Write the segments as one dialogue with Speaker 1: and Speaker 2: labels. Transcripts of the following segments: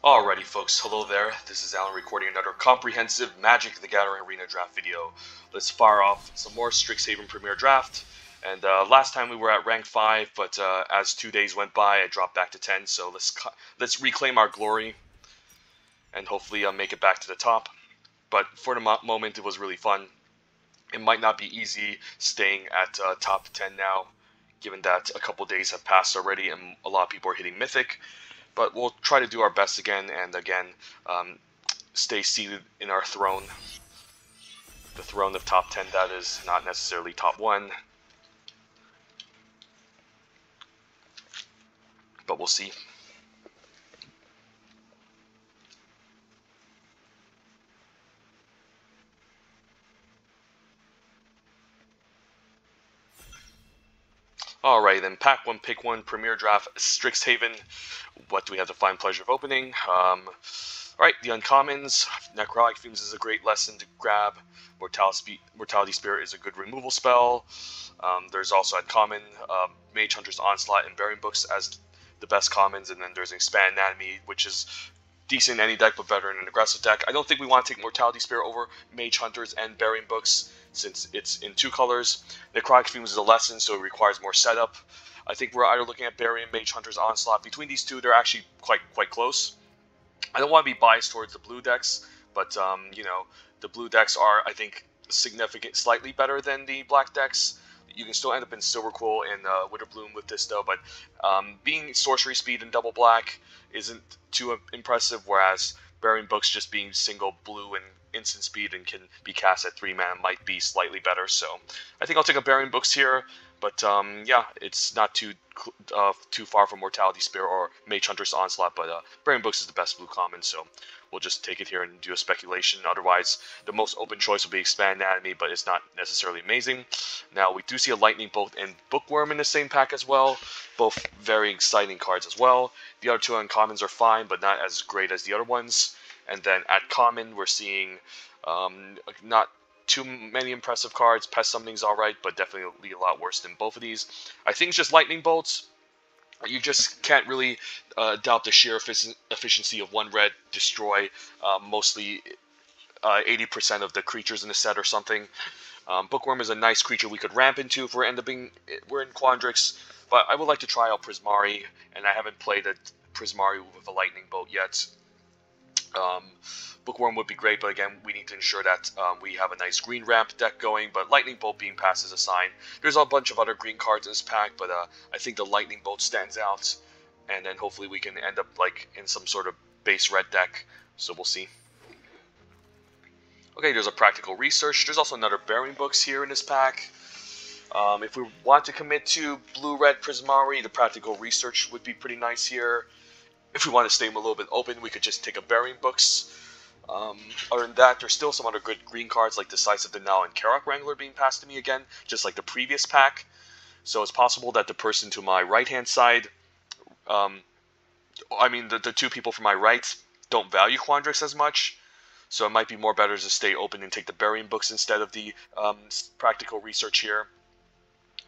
Speaker 1: Alrighty folks, hello there, this is Alan recording another comprehensive Magic the Gathering Arena Draft video. Let's fire off some more Strixhaven Premier Draft. And last time we were at rank 5, but as 2 days went by, I dropped back to 10, so let's reclaim our glory and hopefully make it back to the top. But for the moment, it was really fun. It might not be easy staying at top 10 now, given that a couple days have passed already and a lot of people are hitting Mythic. But we'll try to do our best again and again, stay seated in our throne. The throne of top 10, that is, not necessarily top 1. But we'll see. Alright then, pack 1, pick 1, Premier Draft, Strixhaven. What do we have the fine pleasure of opening? Alright, the uncommons. Necrotic Fumes is a great lesson to grab. Mortality Spirit is a good removal spell. There's also uncommon, Mage Hunter's Onslaught and Bearing Books as the best commons, and then there's Expand Anatomy, which is decent in any deck, but better in an aggressive deck. I don't think we want to take Mortality Spirit over Mage Hunters and Bearing Books, since it's in 2 colors. Necrotic Fumes is a lesson, so it requires more setup. I think we're either looking at Barry and Mage Hunter's Onslaught. Between these two, they're actually quite close. I don't want to be biased towards the blue decks, but you know, the blue decks are, I think, slightly better than the black decks. You can still end up in Silver Quill and Witterbloom with this though, but being sorcery speed and double black isn't too impressive, whereas Bearing Books just being single blue and instant speed and can be cast at 3 mana might be slightly better. So I think I'll take a Bearing Books here, but yeah, it's not too far from Mortality Spirit or Mage Hunter's Onslaught, but Bearing Books is the best blue common, so we'll just take it here and do a speculation. Otherwise, the most open choice will be Expand Anatomy, but it's not necessarily amazing. Now, we do see a Lightning Bolt and Bookworm in the same pack as well, both very exciting cards as well. The other 2 uncommons are fine, but not as great as the other ones. And then at common, we're seeing not too many impressive cards. Pest Summoning's alright, but definitely a lot worse than both of these. I think it's just Lightning Bolts. You just can't really adopt the sheer efficiency of 1 red, destroy mostly 80% of the creatures in the set or something. Bookworm is a nice creature we could ramp into if we're in Quandrix, but I would like to try out Prismari, and I haven't played a Prismari with a Lightning Bolt yet. Bookworm would be great, but again, we need to ensure that we have a nice green ramp deck going, but Lightning Bolt being passed is a sign. There's a bunch of other green cards in this pack, but I think the Lightning Bolt stands out, and then hopefully we can end up like in some sort of base red deck, so we'll see. Okay, there's a Practical Research. There's also another Bearing Books here in this pack. If we want to commit to blue-red Prismari, the Practical Research would be pretty nice here. If we want to stay a little bit open, we could just take a Bearing Books. Other than that, there's still some other good green cards like Decisive Denial and Karok Wrangler being passed to me again, just like the previous pack. So it's possible that the person to my right-hand side, the 2 people from my right don't value Quandrix as much. So it might be more better to stay open and take the Bearing Books instead of the Practical Research here.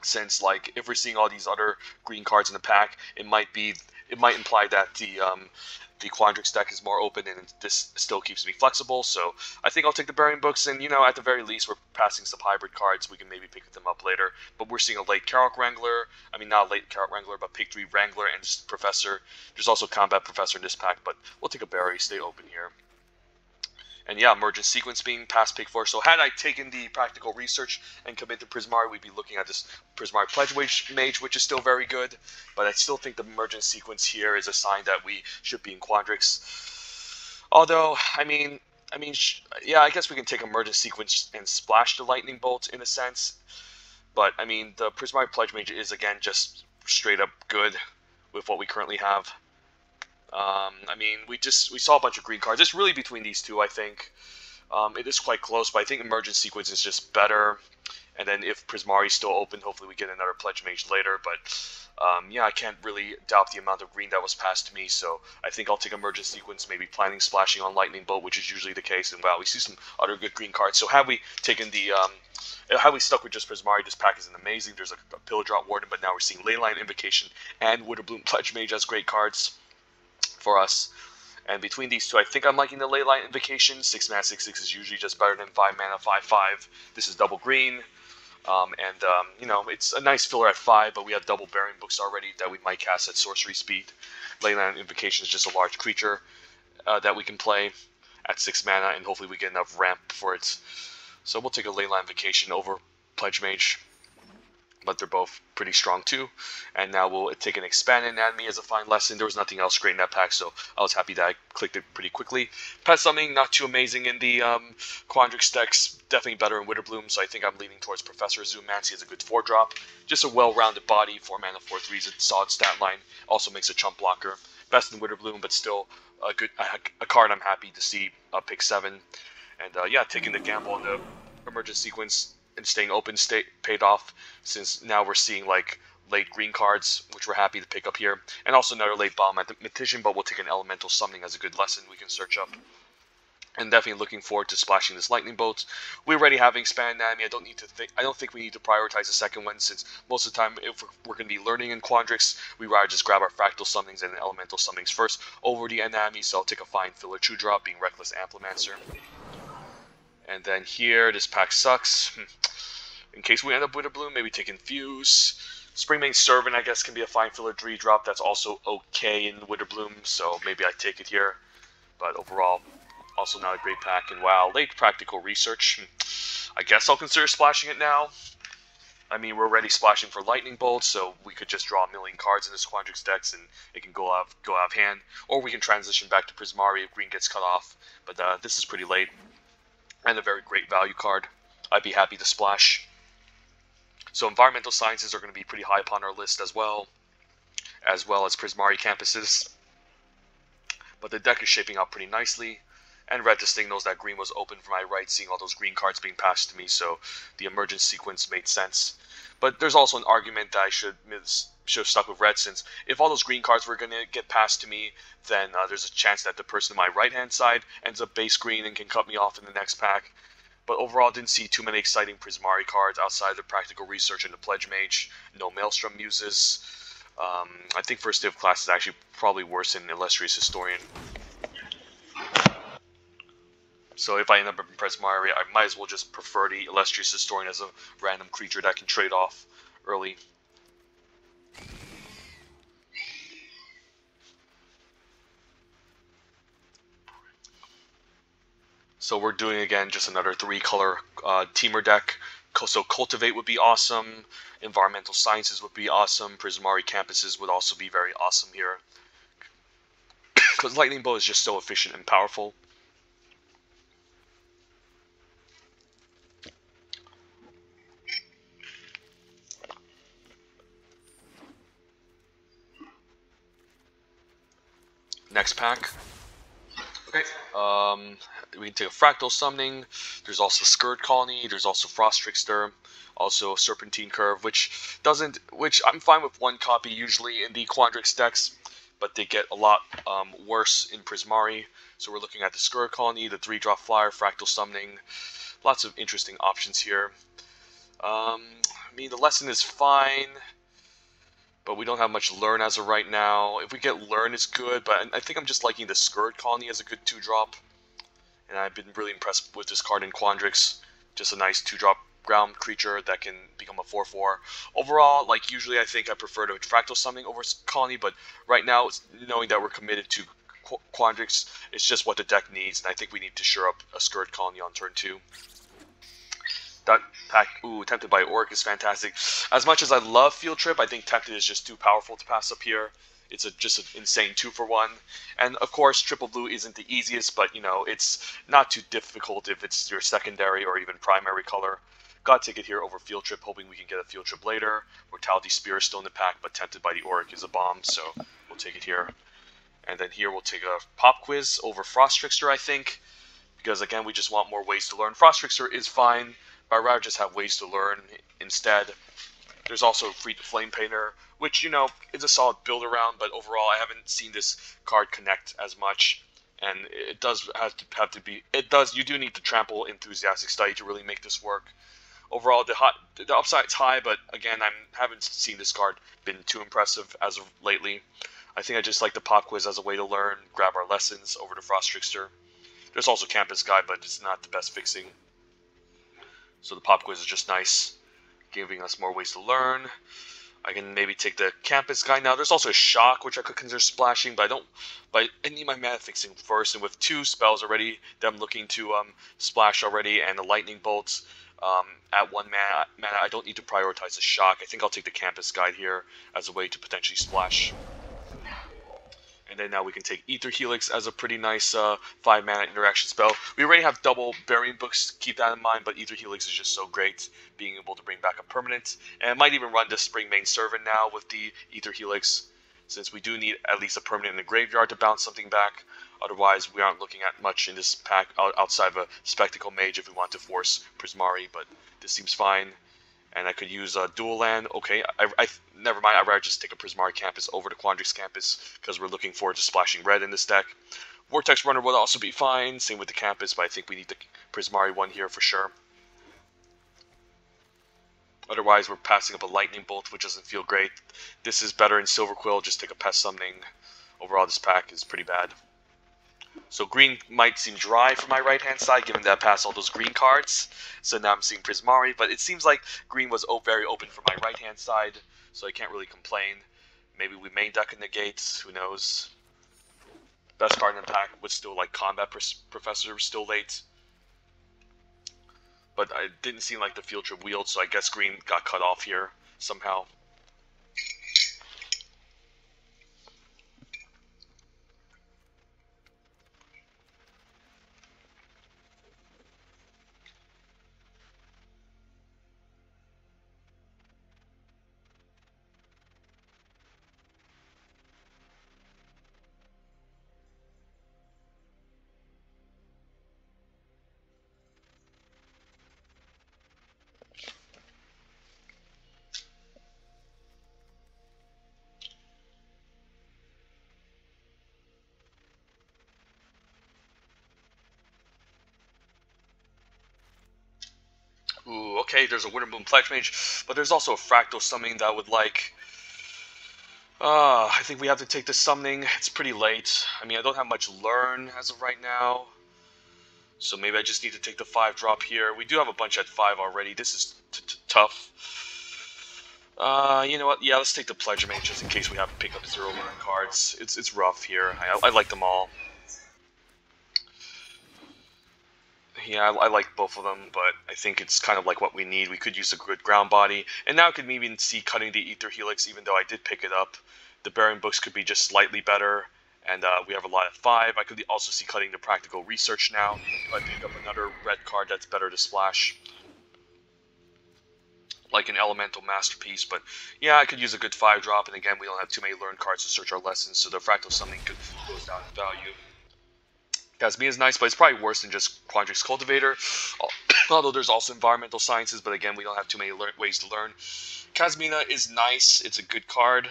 Speaker 1: Since, like, if we're seeing all these other green cards in the pack, it might imply that the Quandrix deck is more open, and this still keeps me flexible. So I think I'll take the Bearing Books, and, you know, at the very least, we're passing some hybrid cards. We can maybe pick them up later. But we're seeing a late Karok Wrangler. I mean, not a late Karok Wrangler, but pick 3 Wrangler and just Professor. There's also Combat Professor in this pack, but we'll take a Berry, stay open here. And yeah, Emergent Sequence being past pick 4. So had I taken the Practical Research and commit to Prismari, we'd be looking at this Prismari Pledge Mage, which is still very good. But I still think the Emergent Sequence here is a sign that we should be in Quandrix. Although, yeah, I guess we can take Emergent Sequence and splash the Lightning Bolt in a sense. But, I mean, the Prismari Pledge Mage is, again, just straight up good with what we currently have. We saw a bunch of green cards. It's really between these 2, I think. It is quite close, but I think Emergent Sequence is just better. And then if Prismari's still open, hopefully we get another Pledge Mage later. But yeah, I can't really doubt the amount of green that was passed to me, so I think I'll take Emergent Sequence, maybe planning splashing on Lightning Bolt, which is usually the case. And wow, we see some other good green cards. So had we taken the had we stuck with just Prismari, this pack isn't amazing. There's a Pillardrop Warden, but now we're seeing Leyline Invocation and Witterbloom Pledge Mage as great cards for us. And between these two, I think I'm liking the Leyline Invocation. 6 mana, 6/6 is usually just better than 5 mana, 5/5. This is double green. You know, it's a nice filler at 5, but we have double Bearing Books already that we might cast at sorcery speed. Leyline Invocation is just a large creature that we can play at 6 mana, and hopefully we get enough ramp for it. So we'll take a Leyline Invocation over Pledge Mage, but they're both pretty strong too. And now we'll take an Expand Anatomy as a fine lesson. There was nothing else great in that pack, so I was happy that I clicked it pretty quickly. Pet Summoning, not too amazing in the Quandrix decks, definitely better in Witterbloom, so I think I'm leaning towards Professor Zoomancy as a good 4-drop. Just a well-rounded body, 4 mana, 4/3 is a solid stat line, also makes a chump blocker. Best in Witterbloom, but still a card I'm happy to see pick 7. And yeah, taking the gamble on the Emergent Sequence and staying open paid off, since now we're seeing like late green cards, which we're happy to pick up here, and also another late Mathematician, but we'll take an Elemental Summoning as a good lesson we can search up. And definitely looking forward to splashing this Lightning Bolt. We already have Expand Anatomy. I don't think we need to prioritize the second one, since most of the time, if we're going to be learning in Quandrix, we rather just grab our Fractal Summonings and Elemental Summonings first over the Anatomy. So I'll take a fine filler 2-drop, being Reckless Amplimancer. And then here, this pack sucks. In case we end up with a bloom, maybe take Infuse. Springmane Servant, I guess, can be a fine filler 3-drop. That's also okay in Witterbloom, so maybe I take it here. But overall, also not a great pack. And wow, late Practical Research. I guess I'll consider splashing it now. I mean, we're already splashing for Lightning Bolt, so we could just draw a million cards in this Quandrix decks, and it can go out of hand. Or we can transition back to Prismari if green gets cut off. But this is pretty late, and a very great value card. I'd be happy to splash. So Environmental Sciences are going to be pretty high upon our list as well as Prismari Campuses. But the deck is shaping up pretty nicely, and Red Distinct knows that green was open for my right, seeing all those green cards being passed to me, so the Emergent Sequence made sense. But there's also an argument that I should have stuck with red, since if all those green cards were going to get passed to me, then there's a chance that the person on my right-hand side ends up base green and can cut me off in the next pack. But overall, didn't see too many exciting Prismari cards outside the Practical Research and the Pledge Mage. No Maelstrom Muses. I think First Div class is actually probably worse than Illustrious Historian. So if I end up in Prismari, I might as well just prefer the Illustrious Historian as a random creature that can trade off early. So we're doing, again, just another 3-color Teamer deck. So Cultivate would be awesome, Environmental Sciences would be awesome, Prismari Campuses would also be very awesome here, because Lightning Bolt is just so efficient and powerful. Next pack. Okay. We can take a Fractal Summoning. There's also Scourge Colony. There's also Frost Trickster. Also Serpentine Curve, which I'm fine with 1 copy usually in the Quandrix decks, but they get a lot worse in Prismari. So we're looking at the Scourge Colony, the 3-drop flyer, Fractal Summoning. Lots of interesting options here. I mean, the lesson is fine, but we don't have much Learn as of right now. If we get Learn, it's good, but I think I'm just liking the Scourge Colony as a good 2-drop. And I've been really impressed with this card in Quandrix. Just a nice 2-drop ground creature that can become a 4/4. Overall, like usually, I think I prefer to Fractal Summoning over Colony, but right now, knowing that we're committed to Quandrix, it's just what the deck needs, and I think we need to shore up a Scourge Colony on turn 2. That pack, Tempted by Orc is fantastic. As much as I love Field Trip, I think Tempted is just too powerful to pass up here. It's just an insane 2-for-1. And of course, Triple Blue isn't the easiest, but you know, it's not too difficult if it's your secondary or even primary color. Gotta take it here over Field Trip, hoping we can get a Field Trip later. Mortality Spear is still in the pack, but Tempted by the Orc is a bomb, so we'll take it here. And then here we'll take a Pop Quiz over Frost Trickster, I think, because again, we just want more ways to learn. Frost Trickster is fine, but I'd rather just have ways to learn instead. There's also Flame Painter, which, you know, is a solid build around, but overall I haven't seen this card connect as much, and it does have to be, you do need to trample Enthusiastic Study to really make this work. Overall, the upside's high, but again, I haven't seen this card been too impressive as of lately. I think I just like the pop quiz as a way to learn, grab our lessons over to Frost Trickster. There's also Campus Guide, but it's not the best fixing. So the pop quiz is just nice, giving us more ways to learn. I can maybe take the Campus Guide now. There's also a Shock, which I could consider splashing, but I need my mana fixing first. And with 2 spells already that I'm looking to splash already, and the Lightning Bolts at 1 mana, I don't need to prioritize the Shock. I think I'll take the Campus Guide here as a way to potentially splash. And then now we can take Ether Helix as a pretty nice 5 mana interaction spell. We already have double Burying Books, keep that in mind, but Ether Helix is just so great, being able to bring back a permanent. And I might even run this Springmane Servant now with the Ether Helix, since we do need at least a permanent in the graveyard to bounce something back. Otherwise, we aren't looking at much in this pack outside of a Spectacle Mage if we want to force Prismari, but this seems fine. And I could use dual land. Okay, never mind. I'd rather just take a Prismari Campus over to Quandrix Campus because we're looking forward to splashing red in this deck. Vortex Runner would also be fine. Same with the Campus, but I think we need the Prismari one here for sure. Otherwise, we're passing up a Lightning Bolt, which doesn't feel great. This is better in Silver Quill. Just take a Pest Summoning. Overall, this pack is pretty bad. So green might seem dry for my right-hand side, given that I passed all those green cards. So now I'm seeing Prismari, but it seems like green was very open for my right-hand side, so I can't really complain. Maybe we main deck a Negate, who knows. Best card in the pack was still like Combat Professor, still late. But it didn't seem like the field trip wield, so I guess green got cut off here somehow. Ooh, okay, there's a Wintermoon Pledge Mage, but there's also a Fractal Summoning that I would like. I think we have to take the Summoning. It's pretty late. I mean, I don't have much Learn as of right now. So maybe I just need to take the 5-drop here. We do have a bunch at 5 already. This is tough. You know what? Yeah, let's take the Pledge Mage just in case we have to pick up 0 Learn cards. It's rough here. I like them all. Yeah, I like both of them, but I think it's kind of like what we need. We could use a good ground body, and now I could maybe see cutting the Ether Helix, even though I did pick it up. The Burying Books could be just slightly better, and we have a lot at 5. I could also see cutting the Practical Research now. If I pick up another red card that's better to splash, like an Elemental Masterpiece, but yeah, I could use a good 5-drop, and again, we don't have too many Learn cards to search our lessons, so the Fractal Summoning could go down in value. Casmina is nice, but it's probably worse than just Quandrix Cultivator. Although there's also Environmental Sciences, but again, we don't have too many ways to learn. Casmina is nice. It's a good card,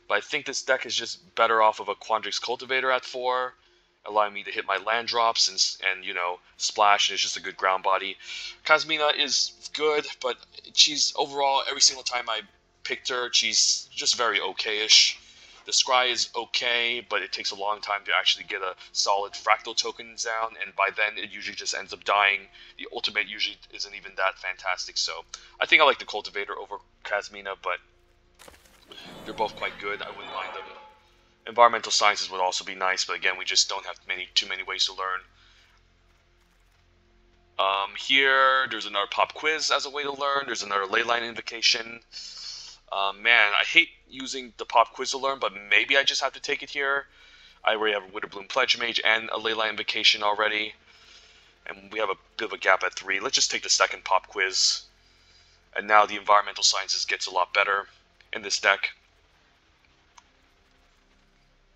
Speaker 1: but I think this deck is just better off of a Quandrix Cultivator at 4, allowing me to hit my land drops and you know, splash, and it's just a good ground body. Casmina is good, but she's overall, every single time I picked her, she's just very okay-ish. The Scry is okay, but it takes a long time to actually get a solid Fractal token down, and by then it usually just ends up dying. The ultimate usually isn't even that fantastic, so I think I like the Cultivator over Casmina, but they're both quite good. I wouldn't mind them. Environmental Sciences would also be nice, but again, we just don't have too many ways to learn. Here, there's another Pop Quiz as a way to learn. There's another Leyline Invocation. Man, I hate using the Pop Quiz to learn, but maybe I just have to take it here. I already have a Witherbloom Pledge Mage and a Leyline Invocation already. And we have a bit of a gap at 3. Let's just take the second Pop Quiz. And now the Environmental Sciences gets a lot better in this deck.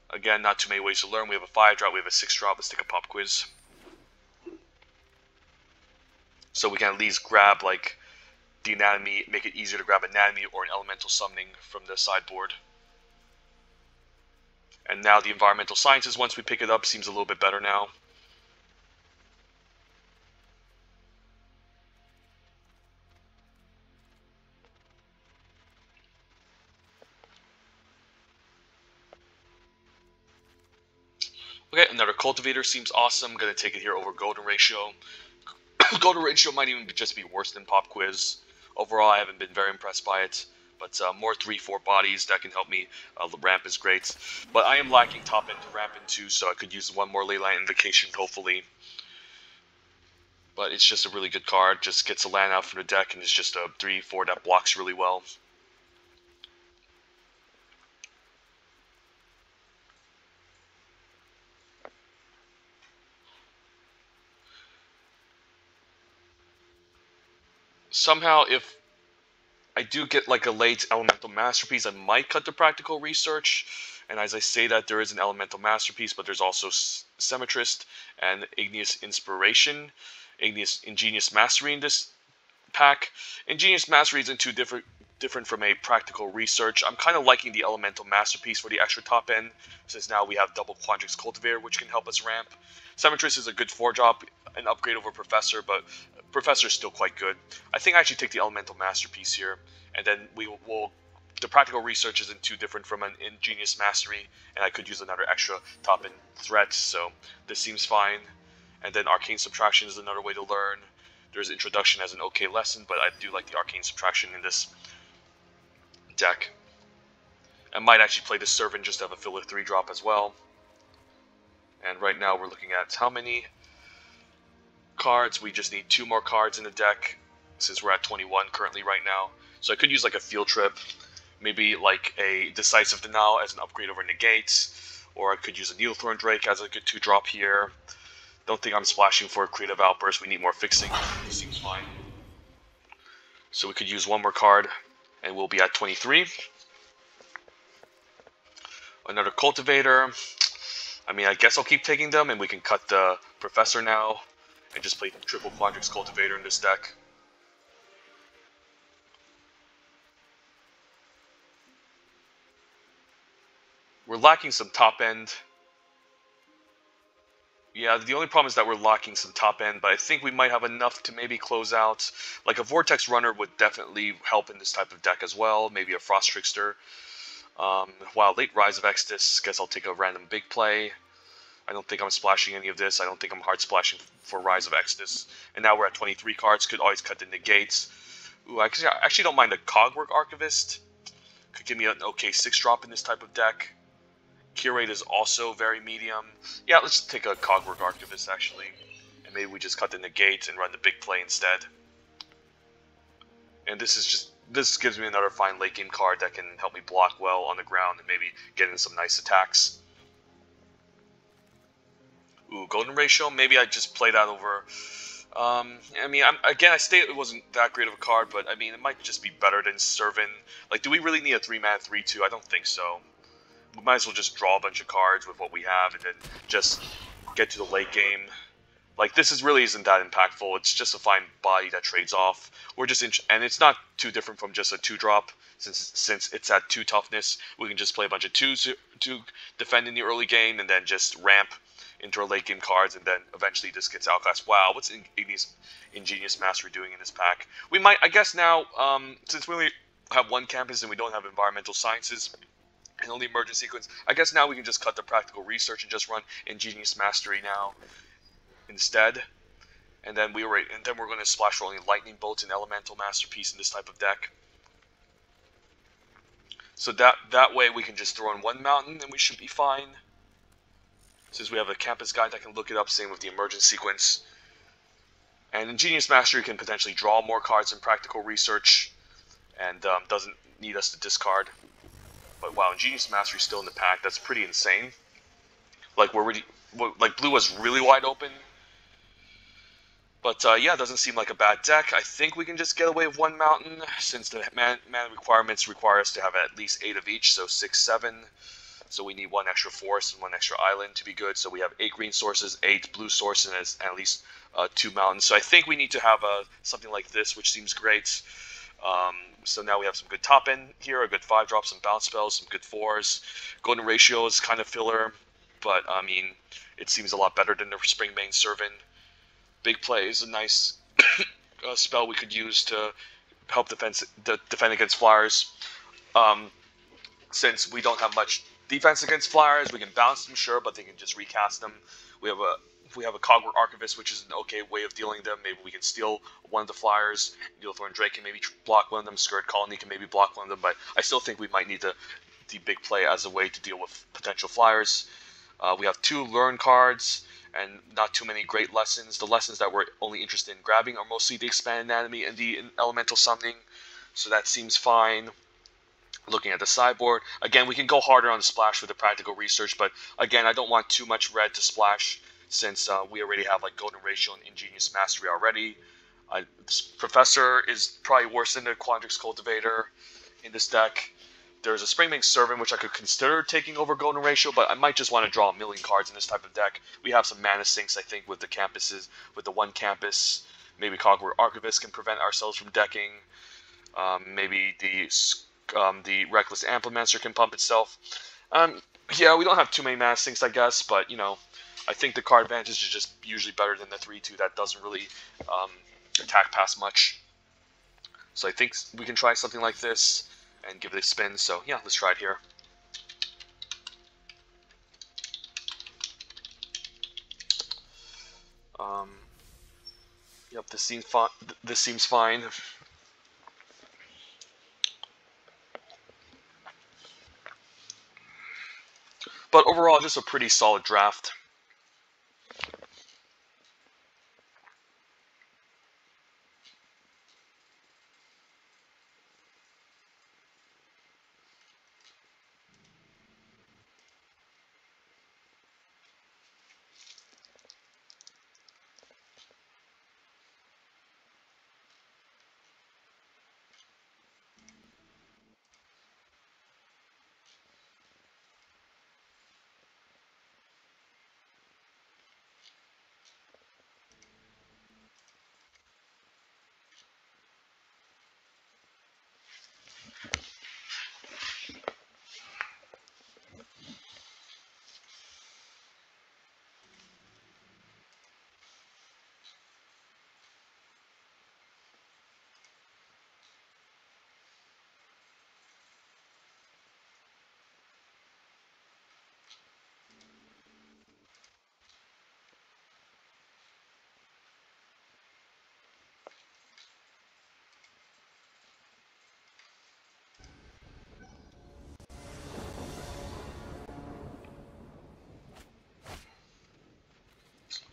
Speaker 1: Again, not too many ways to learn. We have a 5-drop, we have a 6-drop. Let's take a Pop Quiz. So we can at least grab, like, the Anatomy, make it easier to grab Anatomy or an Elemental Summoning from the sideboard. And now the Environmental Sciences, once we pick it up, seems a little bit better now. Okay, another Cultivator seems awesome. I'm going to take it here over Golden Ratio. Golden Ratio might even just be worse than Pop Quiz. Overall, I haven't been very impressed by it. But more 3-4 bodies that can help me. The ramp is great. But I am lacking top end to ramp into, so I could use one more Leyline Invocation, hopefully. But it's just a really good card. Just gets a land out from the deck, and it's just a 3-4 that blocks really well. Somehow, if I do get like a late Elemental Masterpiece, I might cut the Practical Research. And as I say that, there is an Elemental Masterpiece, but there's also Symmetrist and Igneous Inspiration. Ingenious Mastery in this pack. Ingenious Mastery isn't too different from a Practical Research. I'm kind of liking the Elemental Masterpiece for the extra top end, since now we have double Quandrix Cultivator, which can help us ramp. Symmetrist is a good 4-drop, an upgrade over Professor, but Professor is still quite good. I think I actually take the Elemental Masterpiece here, and then we will. The Practical Research isn't too different from an Ingenious Mastery, and I could use another extra top end threat, so this seems fine. And then Arcane Subtraction is another way to learn. There's Introduction as an okay lesson, but I do like the Arcane Subtraction in this deck. I might actually play the Servant just to have a filler 3-drop as well. And right now we're looking at how many cards. We just need 2 more cards in the deck, since we're at 21 currently right now. So I could use like a Field Trip, maybe like a Decisive Denial as an upgrade over Negates, or I could use a Needlethorn Drake as a good 2-drop here. Don't think I'm splashing for a Creative Outburst. We need more fixing. This seems fine. So we could use 1 more card, and we'll be at 23. Another Cultivator. I mean, I guess I'll keep taking them, and we can cut the Professor now, and just play triple Quandrix Cultivator in this deck. We're lacking some top end. Yeah, the only problem is that we're lacking some top end, but I think we might have enough to maybe close out. Like a Vortex Runner would definitely help in this type of deck as well. Maybe a Frost Trickster. Wow, late Rise of Exodus. Guess I'll take a random big play. I don't think I'm splashing any of this. I don't think I'm hard splashing for Rise of Exodus. And now we're at 23 cards. Could always cut the Negates. Ooh, I actually don't mind a Cogwork Archivist. Could give me an okay 6-drop in this type of deck. Curate is also very medium. Yeah, let's take a Cogwork Archivist, actually. And maybe we just cut the Negate and run the big play instead. And this gives me another fine late game card that can help me block well on the ground and maybe get in some nice attacks. Ooh, Golden Ratio. Maybe I just play that over. I mean, I state it wasn't that great of a card, but I mean, it might just be better than Servant. Like, do we really need a 3-mana 3/2? I don't think so. We might as well just draw a bunch of cards with what we have and then just get to the late game. Like, this really isn't that impactful. It's just a fine body that trades off. We're just and it's not too different from just a 2-drop, since it's at 2 toughness. We can just play a bunch of 2s to defend in the early game and then just ramp into our late game cards, and then eventually this gets outclassed. Wow, what's Ingenious Mastery doing in this pack? We might, I guess now, since we only have 1 campus and we don't have Environmental Sciences and only Emergent Sequence, I guess now we can just cut the Practical Research and just run Ingenious Mastery now instead. And then we're going to splash rolling Lightning Bolts and Elemental Masterpiece in this type of deck. So that way we can just throw in 1 mountain and we should be fine. Since we have a campus guide that can look it up, same with the Emergent Sequence. And Ingenious Mastery can potentially draw more cards in Practical Research, and doesn't need us to discard. But wow, Ingenious Mastery still in the pack. That's pretty insane. Like blue was really wide open. But yeah, it doesn't seem like a bad deck. I think we can just get away with 1 mountain, since the mana requirements require us to have at least 8 of each, so 6, 7. So we need 1 extra forest and 1 extra island to be good. So we have 8 green sources, 8 blue sources, and at least 2 mountains. So I think we need to have something like this, which seems great. So now we have some good top end here, a good 5-drop, some bounce spells, some good 4s. Golden Ratio is kind of filler, but I mean, it seems a lot better than the Springmane Servant. Big Play is a nice spell we could use to help defend against flyers. Since we don't have much defense against flyers. We can bounce them, sure, but they can just recast them. We have a Cogwart Archivist, which is an okay way of dealing them. Maybe we can steal one of the flyers. Needlethorn Drake can maybe block one of them. Scourge Colony can maybe block one of them. But I still think we might need the big play as a way to deal with potential flyers. We have 2 learn cards and not too many great lessons. The lessons that we're only interested in grabbing are mostly the Expanded Anatomy and the Elemental Summoning. So that seems fine. Looking at the sideboard, again, we can go harder on the splash with the Practical Research, but again, I don't want too much red to splash since we already have like Golden Ratio and Ingenious Mastery already. Professor is probably worse than the Quandrix Cultivator in this deck. There's a Springmane Servant, which I could consider taking over Golden Ratio, but I might just want to draw a million cards in this type of deck. We have some mana sinks, I think, with the campuses, with the 1 campus. Maybe Cogwart Archivist can prevent ourselves from decking. Maybe the Reckless Amplimancer can pump itself. Yeah, we don't have too many mana sinks, I guess, but, you know, I think the card advantage is just usually better than the 3-2 that doesn't really attack past much. So I think we can try something like this and give it a spin. So yeah, let's try it here. Yep, this seems fine. This seems fine. But overall, just a pretty solid draft.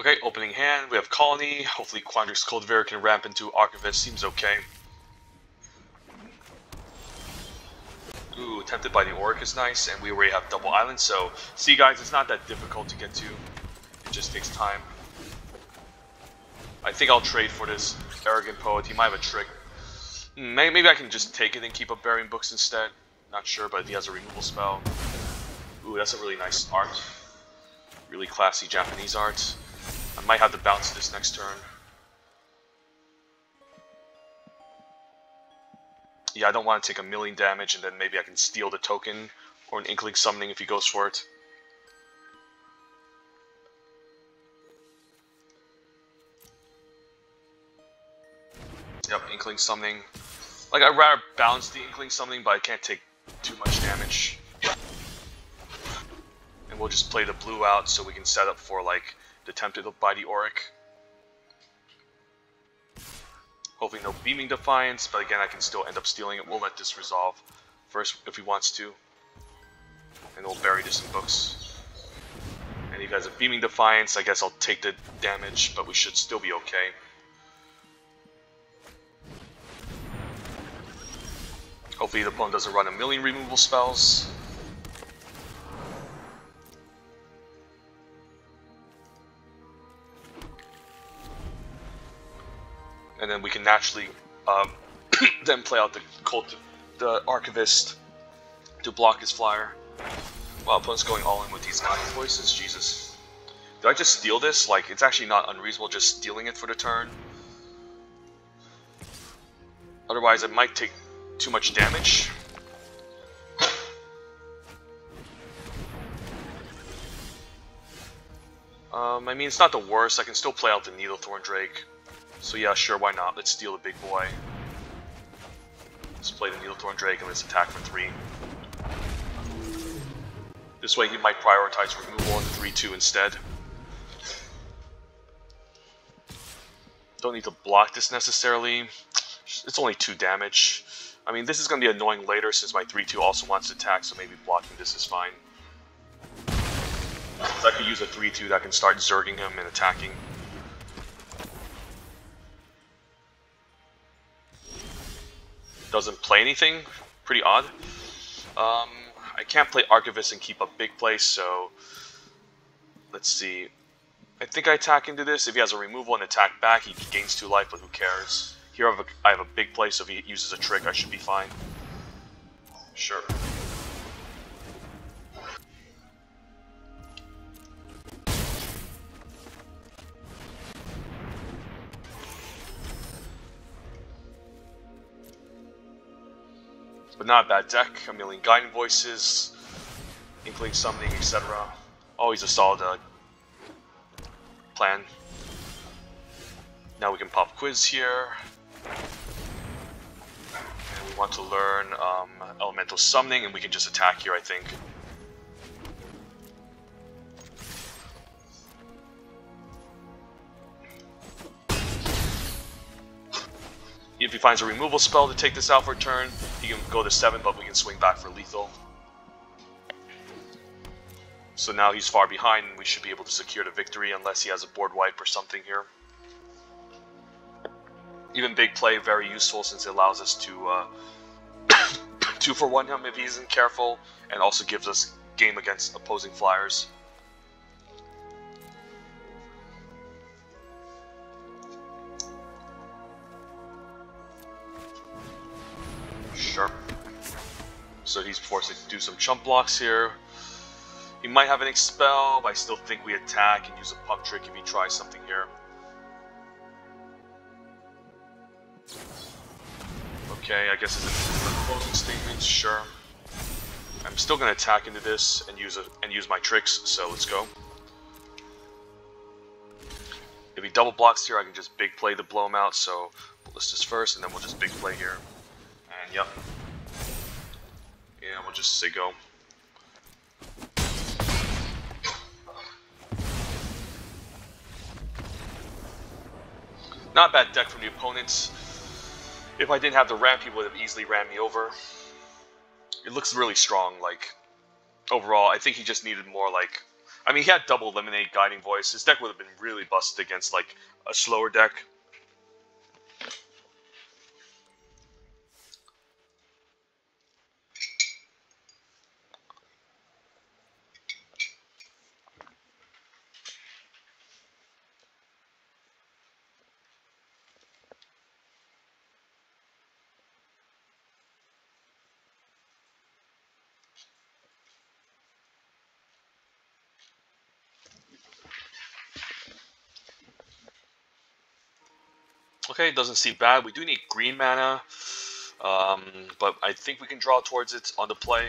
Speaker 1: Okay, opening hand, we have Colony. Hopefully Quandrix Cultivator can ramp into Archivist. Seems okay. Ooh, Tempted by the Auric is nice, and we already have double island, so see guys, it's not that difficult to get to. It just takes time. I think I'll trade for this Arrogant Poet. He might have a trick. Maybe I can just take it and keep up Burying Books instead. Not sure, but he has a removal spell. Ooh, that's a really nice art. Really classy Japanese art. I might have to bounce this next turn. Yeah, I don't want to take a million damage, and then maybe I can steal the token or an Inkling Summoning if he goes for it. Yep, Inkling Summoning. Like, I'd rather bounce the Inkling Summoning, but I can't take too much damage. And we'll just play the blue out so we can set up for, like, the Tempted by the Auric. Hopefully no Beaming Defiance, but again I can still end up stealing it. We'll let this resolve first if he wants to. And we'll bury this in books. And if he has a Beaming Defiance, I guess I'll take the damage, but we should still be okay. Hopefully the opponent doesn't run a million removal spells. And then we can naturally then play out the Archivist to block his flyer. Wow, opponent's going all in with these Guiding Voices. Jesus. Did I just steal this? Like, it's actually not unreasonable just stealing it for the turn. Otherwise, it might take too much damage. I mean, it's not the worst. I can still play out the Needlethorn Drake. So yeah, sure, why not? Let's steal the big boy. Let's play the Needlethorn Drake and let's attack for 3. This way he might prioritize removal on the 3-2 instead. Don't need to block this necessarily. It's only 2 damage. I mean, this is going to be annoying later since my 3-2 also wants to attack, so maybe blocking this is fine. I could use a 3-2 that can start zerging him and attacking. Doesn't play anything. Pretty odd. I can't play Archivist and keep a big play, so let's see. I think I attack into this. If he has a removal and attack back, he gains 2 life, but who cares? Here I have a big play, so if he uses a trick, I should be fine. Sure. But not a bad deck. A million Guiding Voices, Inkling Summoning, etc. Always a solid plan. Now we can pop Quiz here. And we want to learn Elemental Summoning, and we can just attack here, I think. If he finds a removal spell to take this out for a turn, he can go to 7, but we can swing back for lethal. So now he's far behind, and we should be able to secure the victory unless he has a board wipe or something here. Even big play, very useful since it allows us to 2-for-1 him if he isn't careful, and also gives us game against opposing flyers. Sure. So he's forced to do some chump blocks here. He might have an expel, but I still think we attack and use a pump trick if he tries something here. Okay, I guess it's a closing statement. Sure. I'm still gonna attack into this and use my tricks. So let's go. If he double blocks here, I can just big play to blow him out. So we'll list this first, and then we'll just big play here. And yep. Yeah, we'll just say go. Not a bad deck from the opponents. If I didn't have the ramp, he would have easily ran me over. It looks really strong, like, overall. I think he just needed more, like... I mean, he had double eliminate Guiding Voice. His deck would have been really busted against, like, a slower deck. Okay, doesn't seem bad. We do need green mana, but I think we can draw towards it on the play.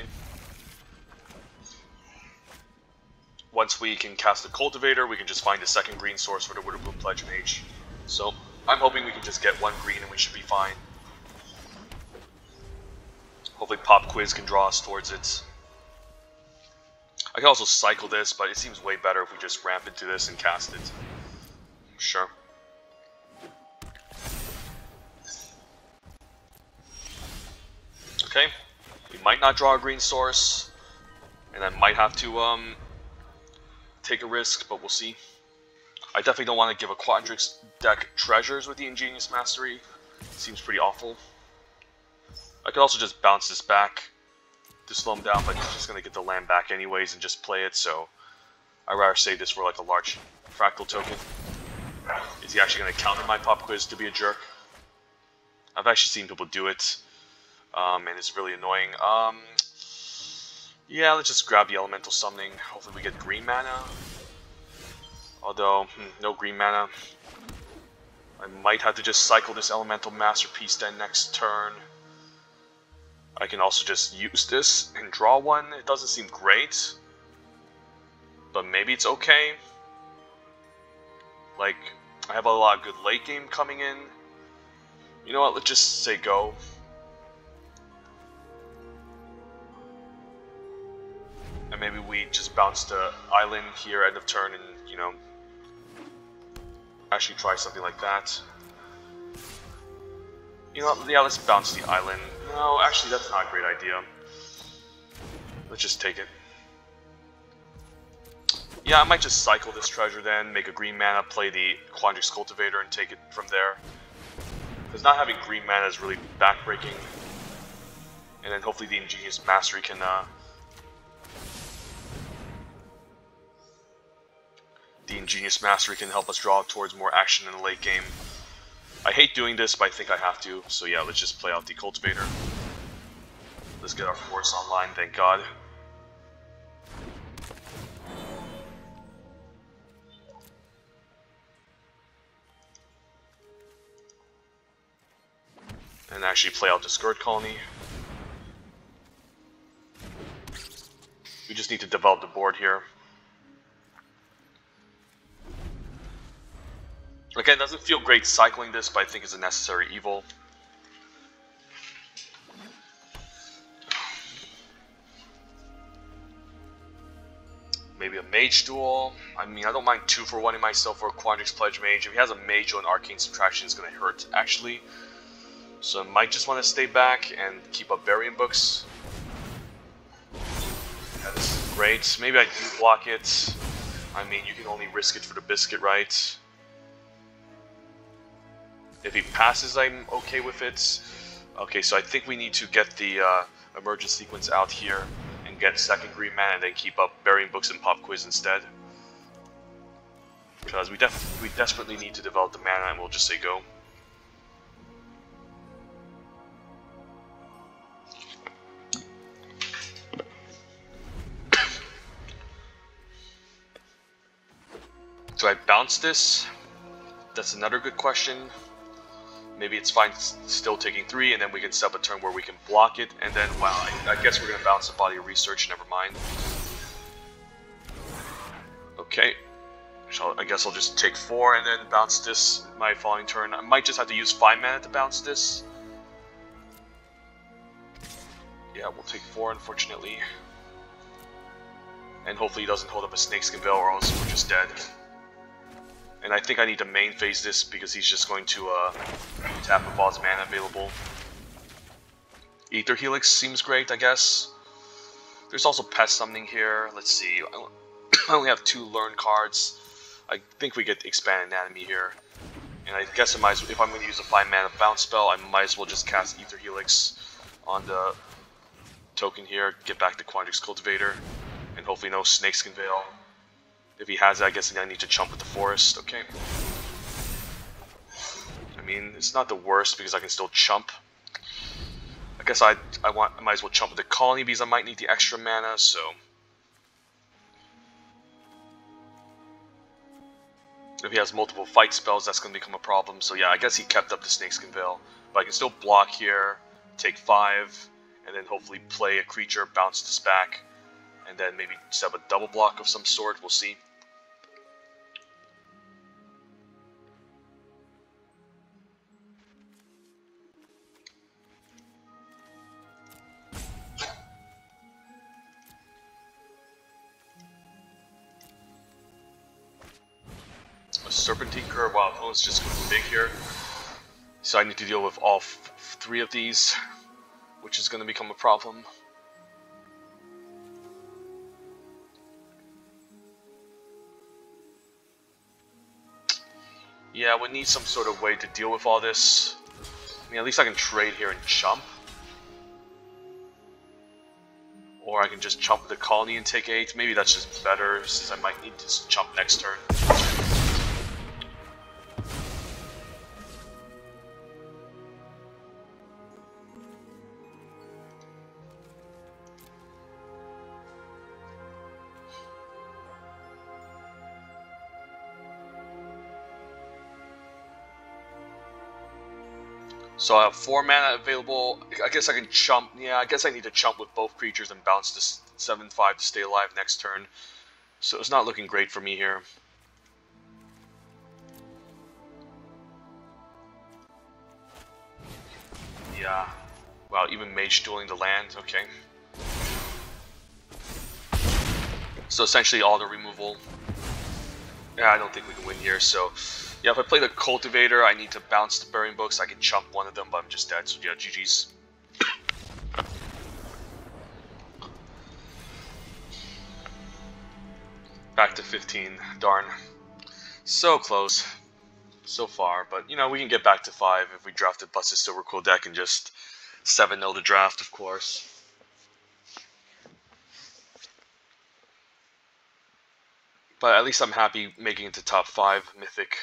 Speaker 1: Once we can cast the Cultivator, we can just find a second green source for the Witherbloom Pledge Mage. So, I'm hoping we can just get 1 green and we should be fine. Hopefully Pop Quiz can draw us towards it. I can also cycle this, but it seems way better if we just ramp into this and cast it. Sure. Okay, we might not draw a green source, and I might have to take a risk, but we'll see. I definitely don't want to give a Quadrix deck treasures with the Ingenious Mastery. It seems pretty awful. I could also just bounce this back to slow him down, but he's just going to get the land back anyways and just play it, so I'd rather save this for like a large fractal token. Is he actually going to counter my Pop Quiz to be a jerk? I've actually seen people do it. And it's really annoying. Yeah, let's just grab the Elemental Summoning. Hopefully we get green mana. Although, no green mana. I might have to just cycle this Elemental Masterpiece then next turn. I can also just use this and draw one. It doesn't seem great, but maybe it's okay. Like, I have a lot of good late game coming in. You know what, let's just say go. maybe we just bounce the island here end of turn and, you know, actually try something like that. You know, yeah, let's bounce the island. No, actually, that's not a great idea. Let's just take it. Yeah, I might just cycle this treasure then, make a green mana, play the Quandrix Cultivator, and take it from there. Because not having green mana is really backbreaking. And then hopefully the Ingenious Mastery can help us draw towards more action in the late game. I hate doing this, but I think I have to. So yeah, let's just play out the Cultivator. Let's get our force online, thank God. And actually play out the Scourge Colony. We just need to develop the board here. Again, it doesn't feel great cycling this, but I think it's a necessary evil. Maybe a Mage Duel. I mean, I don't mind 2-for-1ing myself for a Quandrix Pledge Mage. If he has a Mage Duel and Arcane Subtraction, it's going to hurt, actually. So I might just want to stay back and keep up Burying Books. Yeah, this is great. Maybe I do block it. I mean, you can only risk it for the biscuit, right? If he passes, I'm okay with it. Okay, so I think we need to get the Emergence Sequence out here and get second green mana and then keep up Burying Books and Pop Quiz instead. Because we desperately need to develop the mana, and we'll just say go. Do I bounce this? That's another good question. Maybe it's fine still taking 3, and then we can set up a turn where we can block it, and then, wow, I guess we're going to bounce the Body of Research, never mind. Okay, so I guess I'll just take 4 and then bounce this my following turn. I might just have to use 5 mana to bounce this. Yeah, we'll take 4, unfortunately. And hopefully he doesn't hold up a Snakeskin Veil, or else we're just dead. And I think I need to main phase this because he's just going to tap with all his mana available. Aether Helix seems great, I guess. There's also Pest Summoning here. Let's see. I only have 2 Learn cards. I think we get Expand Anatomy here. And I guess if I'm going to use a 5 mana bounce spell, I might as well just cast Aether Helix on the token here, get back the Quandrix Cultivator, and hopefully no Snakeskin Veil. If he has it, I guess I need to chump with the Forest. Okay. I mean, it's not the worst because I can still chump. I guess I might as well chump with the Colony because I might need the extra mana, so. If he has multiple fight spells, that's going to become a problem. So yeah, I guess he kept up the Snakeskin Veil. But I can still block here, take 5, and then hopefully play a creature, bounce this back, and then maybe set up a double block of some sort. We'll see. Serpentine Curve. Wow, opponent's just going big here. So I need to deal with all 3 of these, which is going to become a problem. Yeah, we need some sort of way to deal with all this. I mean, at least I can trade here and chump. Or I can just chump the Colony and take 8. Maybe that's just better, since I might need to chump next turn. So I have 4 mana available. I guess I can chump. Yeah, I guess I need to chump with both creatures and bounce this 7/5 to stay alive next turn. So it's not looking great for me here. Yeah. Wow, even Mage dueling the land. Okay. So essentially all the removal. Yeah, I don't think we can win here, so yeah, if I play the Cultivator, I need to bounce the Burying Books. I can chump one of them, but I'm just dead, so yeah, GG's. Back to 15, darn. So close. So far, but you know, we can get back to 5 if we draft a Busted Silver Quill deck and just 7-0 the draft, of course. But at least I'm happy making it to top 5 Mythic.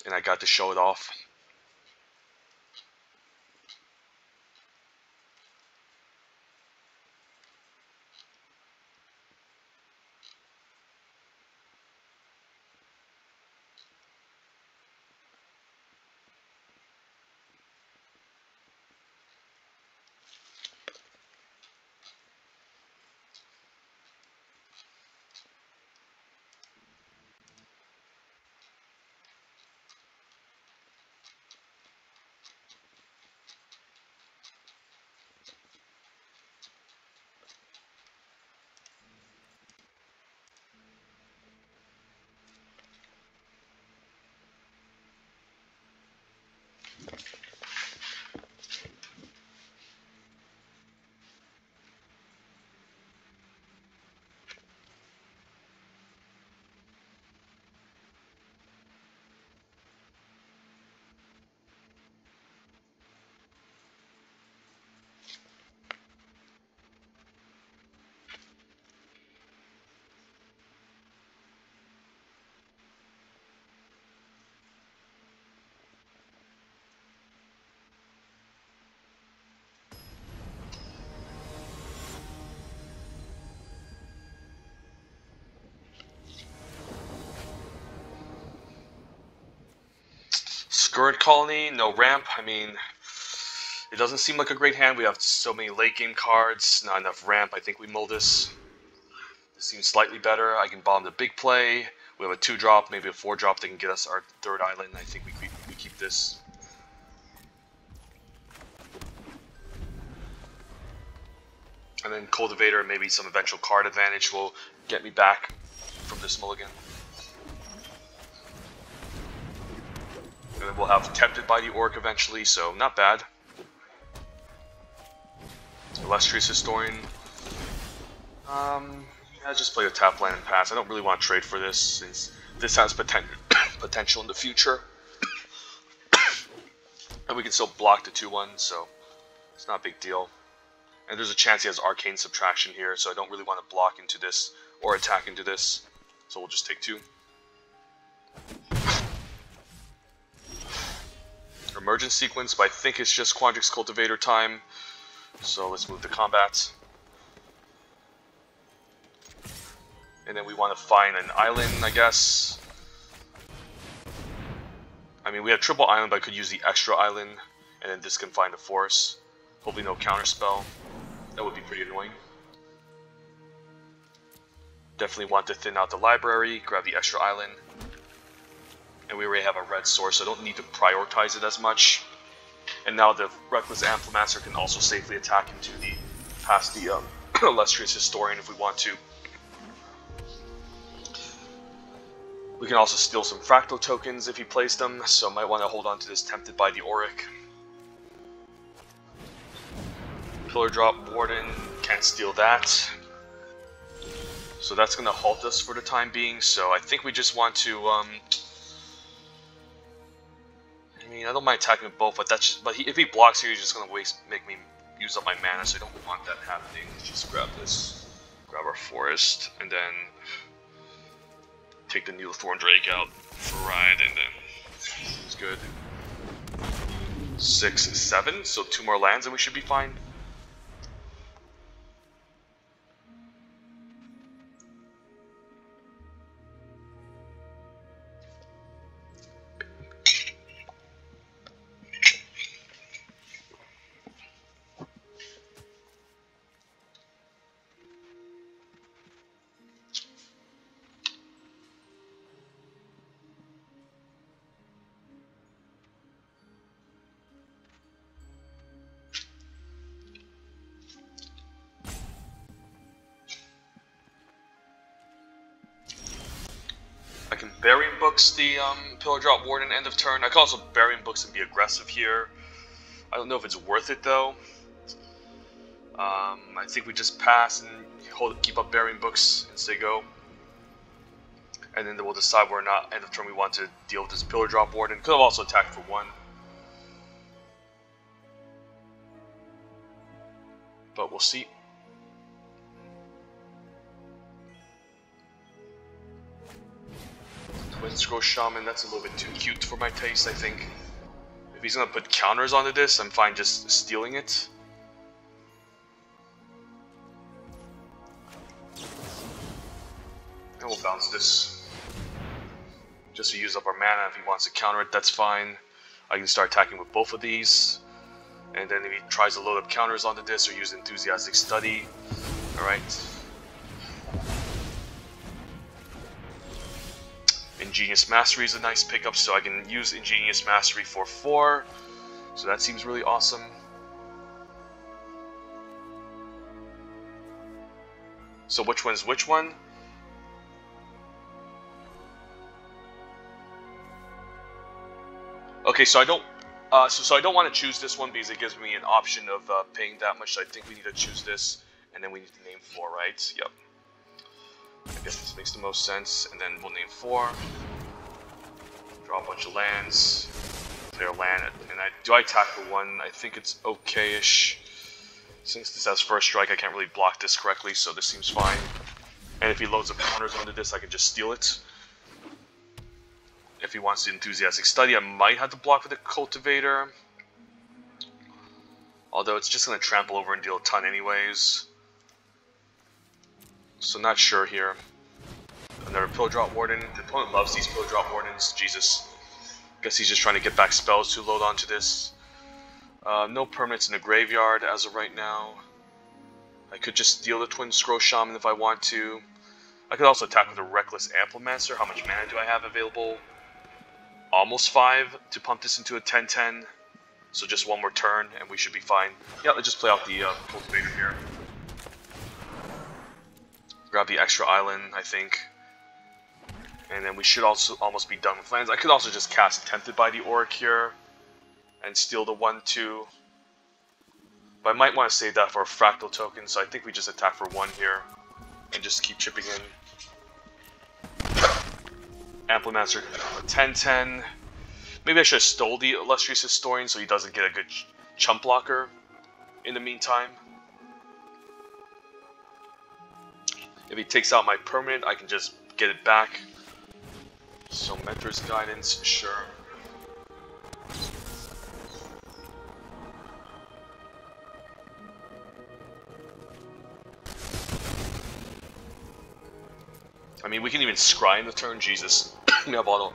Speaker 1: And I got to show it off. Skirt Colony, no ramp. I mean, it doesn't seem like a great hand. We have so many late game cards, not enough ramp. I think we mull this. This seems slightly better. I can bomb the big play. We have a 2-drop, maybe a 4-drop that can get us our 3rd island. I think we keep this. And then Cultivator, maybe some eventual card advantage will get me back from this mulligan. And then we'll have Tempted by the Orc eventually, so not bad. Illustrious Historian. I just play a tap land and pass. I don't really want to trade for this, since this has potential in the future. And we can still block the 2-1, so it's not a big deal. And there's a chance he has Arcane Subtraction here, so I don't really want to block into this or attack into this. So we'll just take 2. Emergence Sequence, but I think it's just Quandrix Cultivator time. So let's move to combat. And then we want to find an island, I guess. I mean, we have triple island, but I could use the extra island. And then this can find a force. Hopefully no counterspell. That would be pretty annoying. Definitely want to thin out the library, grab the extra island. And we already have a red source, so I don't need to prioritize it as much. And now the Reckless Amplimaster can also safely attack into the past the Illustrious Historian if we want to. We can also steal some Fractal tokens if he plays them, so might want to hold on to this Tempted by the Auric. Pillar Drop Warden, can't steal that. So that's going to halt us for the time being, so I think we just want to, I mean, I don't mind attacking with both, but that's just, if he blocks here, he's just going to make me use up my mana, so I don't want that happening. Let's just grab this, grab our Forest, and then take the Needlethorn Drake out for a ride, and then it's good. 6, 7, so 2 more lands and we should be fine. I can Burying Books the Pillar Drop Warden end of turn. I can also Burying Books and be aggressive here. I don't know if it's worth it though. I think we just pass and keep up Burying Books and stay go. And then we'll decide whether or not end of turn we want to deal with this Pillar Drop Warden. Could have also attacked for 1. But we'll see. Twin Scroll Shaman, that's a little bit too cute for my taste, I think. If he's gonna put counters onto this, I'm fine just stealing it. And we'll bounce this. Just to use up our mana. If he wants to counter it, that's fine. I can start attacking with both of these. And then if he tries to load up counters onto this or use Enthusiastic Study. Alright. Ingenious Mastery is a nice pickup, so I can use Ingenious Mastery for 4. So that seems really awesome. So which one's which one? Okay, so I don't so I don't want to choose this one because it gives me an option of paying that much. So I think we need to choose this, and then we need to name 4, right? Yep. I guess this makes the most sense, and then we'll name 4. Draw a bunch of lands, clear land, and do I attack for 1? I think it's okay-ish. Since this has first strike, I can't really block this correctly, so this seems fine. And if he loads up counters onto this, I can just steal it. If he wants the Enthusiastic Study, I might have to block with the Cultivator. Although it's just going to trample over and deal a ton anyways. So not sure here. Another Pillar Drop Warden. The opponent loves these Pillar Drop Wardens. Jesus. Guess he's just trying to get back spells to load onto this. No permanents in the graveyard as of right now. I could just steal the Twin Scroll Shaman if I want to. I could also attack with a Reckless Amplimancer. How much mana do I have available? Almost 5 to pump this into a 10-10. So just one more turn and we should be fine. Yeah, let's just play out the Cultivator here. Grab the extra island, I think. And then we should also almost be done with lands. I could also just cast Tempted by the Orc here. And steal the 1-2. But I might want to save that for a Fractal token, so I think we just attack for 1 here. And just keep chipping in. Amplimancer 10-10. Maybe I should have stole the Illustrious Historian so he doesn't get a good chump blocker in the meantime. If he takes out my permanent, I can just get it back. So Mentor's Guidance, sure. I mean, we can even scry in the turn, Jesus. We have auto.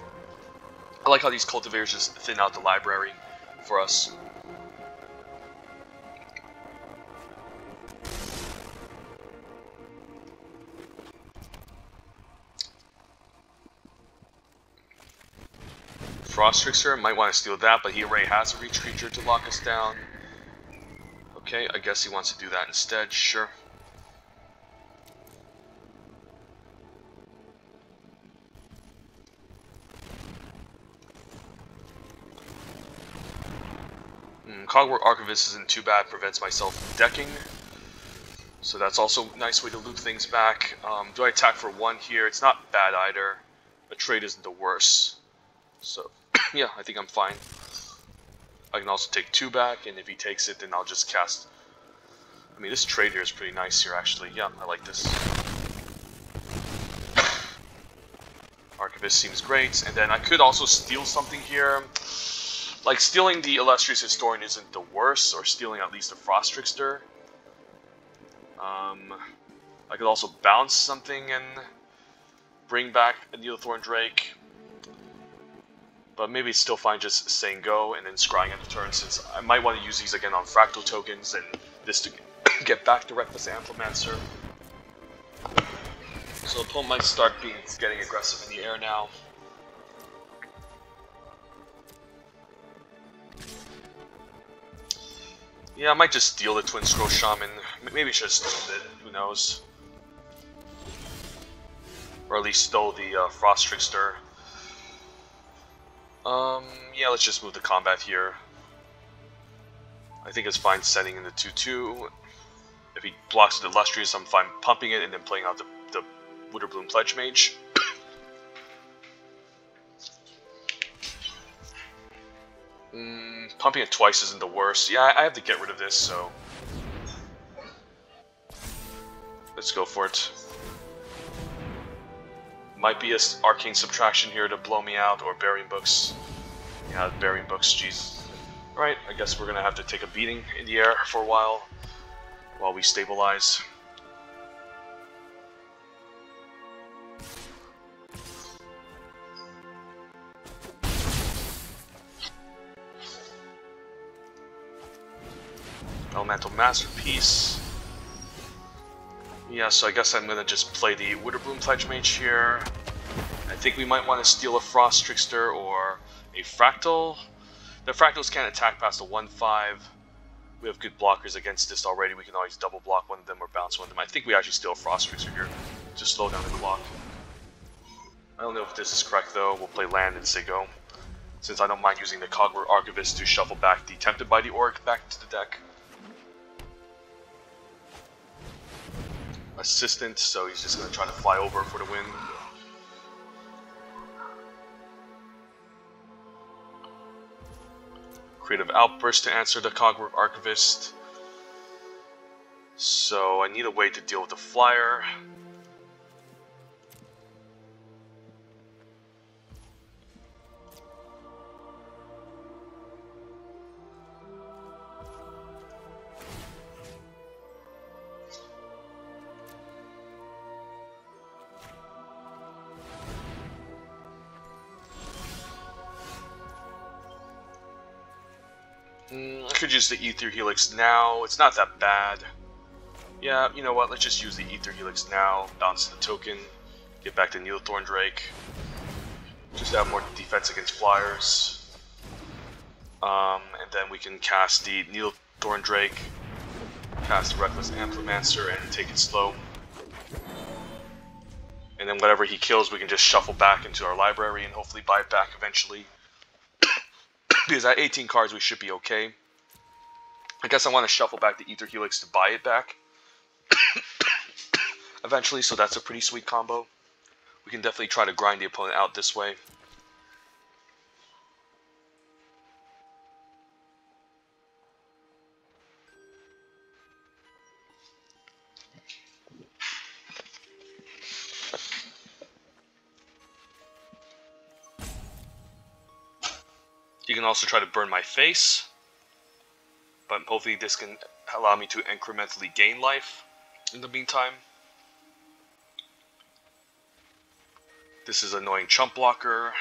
Speaker 1: I like how these cultivators just thin out the library for us. Frost Trickster, might want to steal that, but he already has a reach creature to lock us down. Okay, I guess he wants to do that instead, sure. Cogwork Archivist isn't too bad, prevents myself from decking. So that's also a nice way to loot things back. Do I attack for 1 here? It's not bad either. A trade isn't the worst. So, yeah, I think I'm fine. I can also take 2 back, and if he takes it, then I'll just cast... I mean, this trade here is pretty nice here, actually. Yeah, I like this. Archivist seems great, and then I could also steal something here. Like, stealing the Illustrious Historian isn't the worst, or stealing at least a Frost Trickster. I could also bounce something and bring back a Needlethorn Drake. But maybe it's still fine just saying go and then scrying at the turn, since I might want to use these again on Fractal tokens and this to get back to Reckless Amplimancer. So the opponent might start getting aggressive in the air now. Yeah, I might just steal the Twin Scroll Shaman. Maybe I should have stolen it. Who knows? Or at least stole the Frost Trickster. Yeah, let's just move the combat here. I think it's fine setting in the 2-2. If he blocks the Illustrious, I'm fine pumping it and then playing out the Witterbloom Pledge Mage. Pumping it twice isn't the worst. Yeah, I have to get rid of this, so... let's go for it. Might be a Arcane Subtraction here to blow me out, or Burying Books. Yeah, Burying Books, jeez. Alright, I guess we're gonna have to take a beating in the air for a while we stabilize. Elemental Masterpiece. Yeah, so I guess I'm gonna just play the Witterbloom Pledge Mage here. I think we might want to steal a Frost Trickster or a Fractal. The Fractals can't attack past a 1/5. We have good blockers against this already. We can always double block one of them or bounce one of them. I think we actually steal a Frost Trickster here to slow down the clock. I don't know if this is correct though. We'll play land and say go. Since I don't mind using the Cogwork Archivist to shuffle back the Tempted by the Orc back to the deck. Assistant, so he's just going to try to fly over for the win. Creative Outburst to answer the Cogwork Archivist. So I need a way to deal with the flyer. I could use the Ether Helix now. It's not that bad. Yeah, you know what? Let's just use the Ether Helix now. Bounce the token. Get back to Needlethorn Drake. Just have more defense against flyers. And then we can cast the Needlethorn Drake. Cast Reckless Amplimancer and take it slow. And then whatever he kills, we can just shuffle back into our library and hopefully buy it back eventually. Because at 18 cards we should be okay. I guess I want to shuffle back the Ether Helix to buy it back eventually, so that's a pretty sweet combo. We can definitely try to grind the opponent out this way. You can also try to burn my face, but hopefully this can allow me to incrementally gain life in the meantime. This is annoying chump blocker.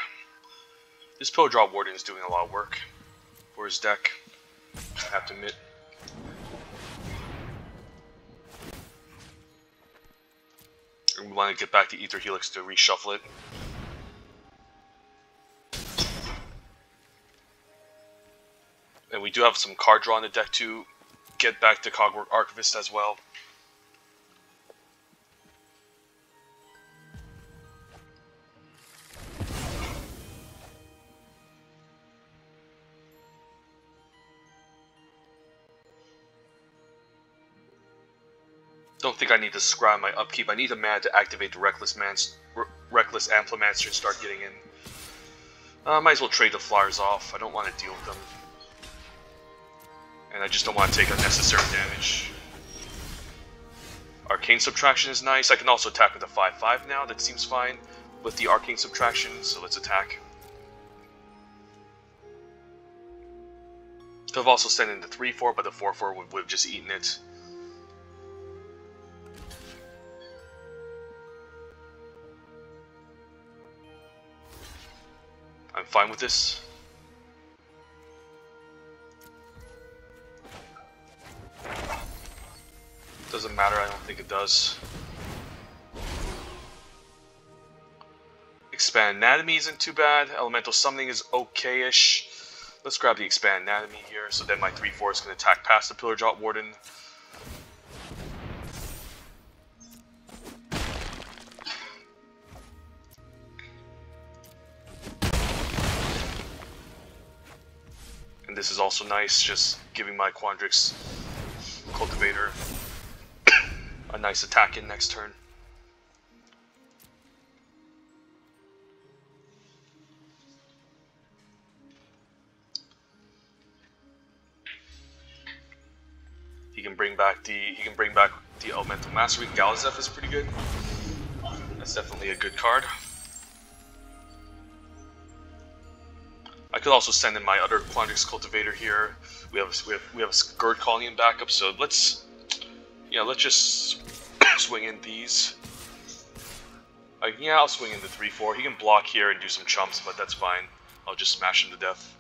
Speaker 1: This Pillar Drop Warden is doing a lot of work for his deck, I have to admit. And we want to get back to Ether Helix to reshuffle it. And we do have some card draw in the deck to get back to Cogwork Archivist as well. Don't think I need to scry my upkeep. I need a mana to activate the Reckless Amplimancer and start getting in. Might as well trade the flyers off. I don't want to deal with them. And I just don't want to take unnecessary damage. Arcane Subtraction is nice. I can also attack with a 5/5 now. That seems fine with the Arcane Subtraction, so let's attack. Could have also sent in the 3/4, but the 4/4 would have just eaten it. I'm fine with this. Doesn't matter, I don't think it does. Expand Anatomy isn't too bad. Elemental Summoning is okay-ish. Let's grab the Expand Anatomy here, so then my 3/4 can attack past the Pillar Drop Warden. this is also nice, just giving my Quandrix Cultivator a nice attack in next turn. He can bring back the Elemental Mastery. Galazeth is pretty good. That's definitely a good card. I could also send in my other Quandrix Cultivator here. We have a Scourge Colony in backup, so let's just swing in these. Yeah, I'll swing in the 3/4. He can block here and do some chumps, but that's fine. I'll just smash him to death.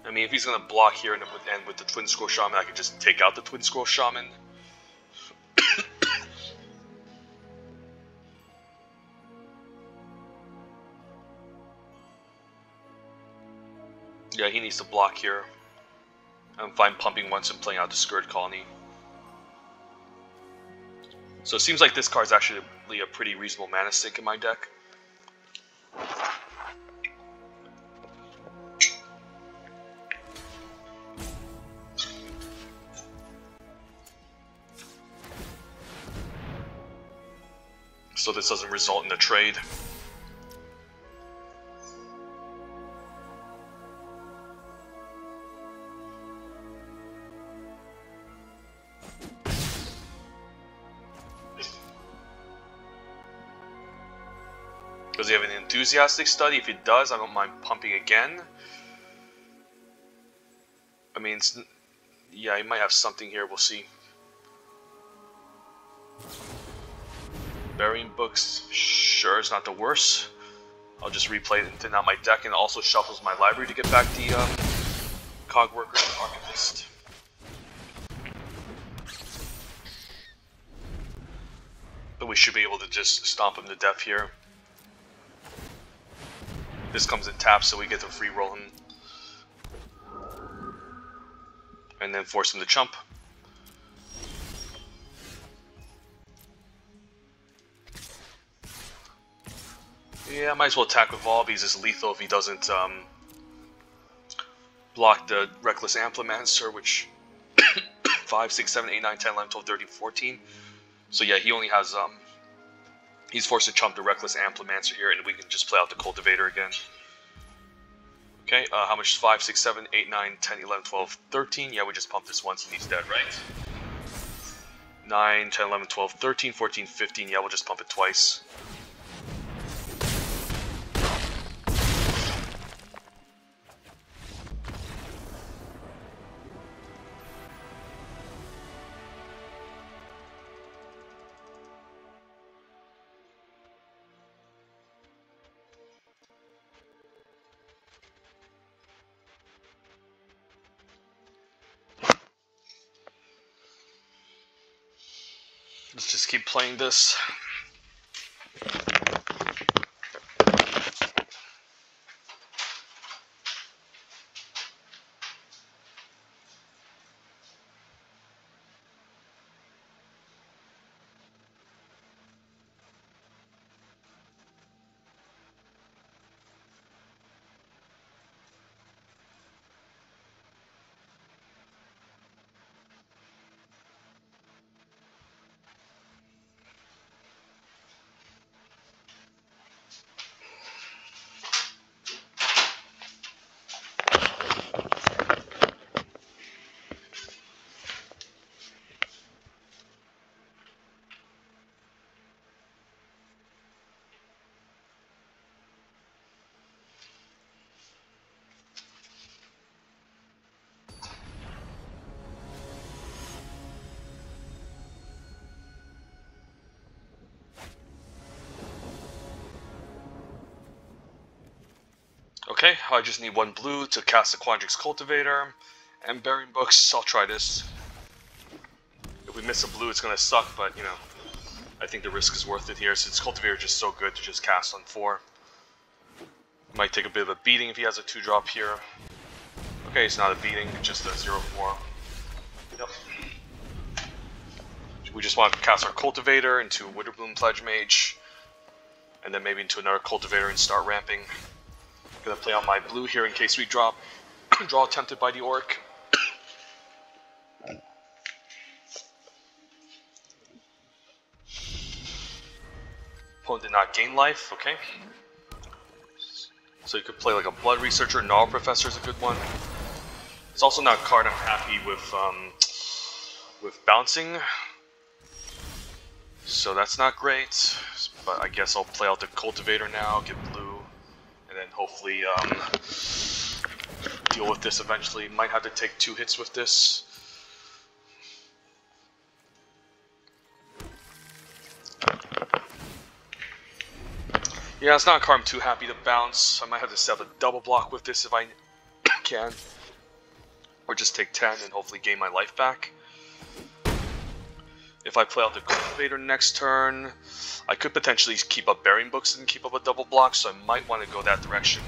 Speaker 1: I mean, if he's gonna block here and with the Twin Scroll Shaman, I could just take out the Twin Scroll Shaman. Yeah, he needs to block here. I'm fine pumping once and playing out the Scourge Colony. So it seems like this card's actually a pretty reasonable mana sink in my deck. So this doesn't result in a trade. Does he have an Enthusiastic Study? If he does, I don't mind pumping again. I mean, yeah, he might have something here, we'll see. Burying Books, sure, it's not the worst. I'll just replay it and thin out my deck, and also shuffles my library to get back the Cogworker and Archivist. But we should be able to just stomp him to death here. This comes in tap, so we get to free roll him. And then force him to chump. Yeah, I might as well attack with Vol because it's lethal if he doesn't block the Reckless Amplimancer, which 5, 6, 7, 8, 9, 10, 11, 12, 13, 14. So yeah, he only has he's forced to chump the Reckless Amplimancer here, and we can just play out the Cultivator again. Okay, how much is 5, 6, 7, 8, 9, 10, 11, 12, 13? Yeah, we just pumped this once and he's dead, right? 9, 10, 11, 12, 13, 14, 15. Yeah, we'll just pump it twice. Let's just keep playing this. Okay, I just need one blue to cast the Quandrix Cultivator and Burying Books. I'll try this. If we miss a blue, it's gonna suck, but you know, I think the risk is worth it here since Cultivator is just so good to just cast on 4. Might take a bit of a beating if he has a 2-drop here. Okay, it's not a beating, just a 0/4. Yep. We just want to cast our Cultivator into Witherbloom Pledge Mage, and then maybe into another Cultivator and start ramping. Gonna play on my blue here in case we draw tempted by the orc. Opponent did not gain life, okay. So you could play like a Blood Researcher. Null Professor is a good one. It's also not a card I'm happy with bouncing. So that's not great. But I guess I'll play out the Cultivator now, get blue, and then hopefully deal with this eventually. Might have to take 2 hits with this. Yeah, it's not a card I'm too happy to bounce. I might have to set up a double block with this if I can. Or just take 10 and hopefully gain my life back. If I play out the Cultivator next turn, I could potentially keep up Burying Books and keep up a double block, so I might want to go that direction.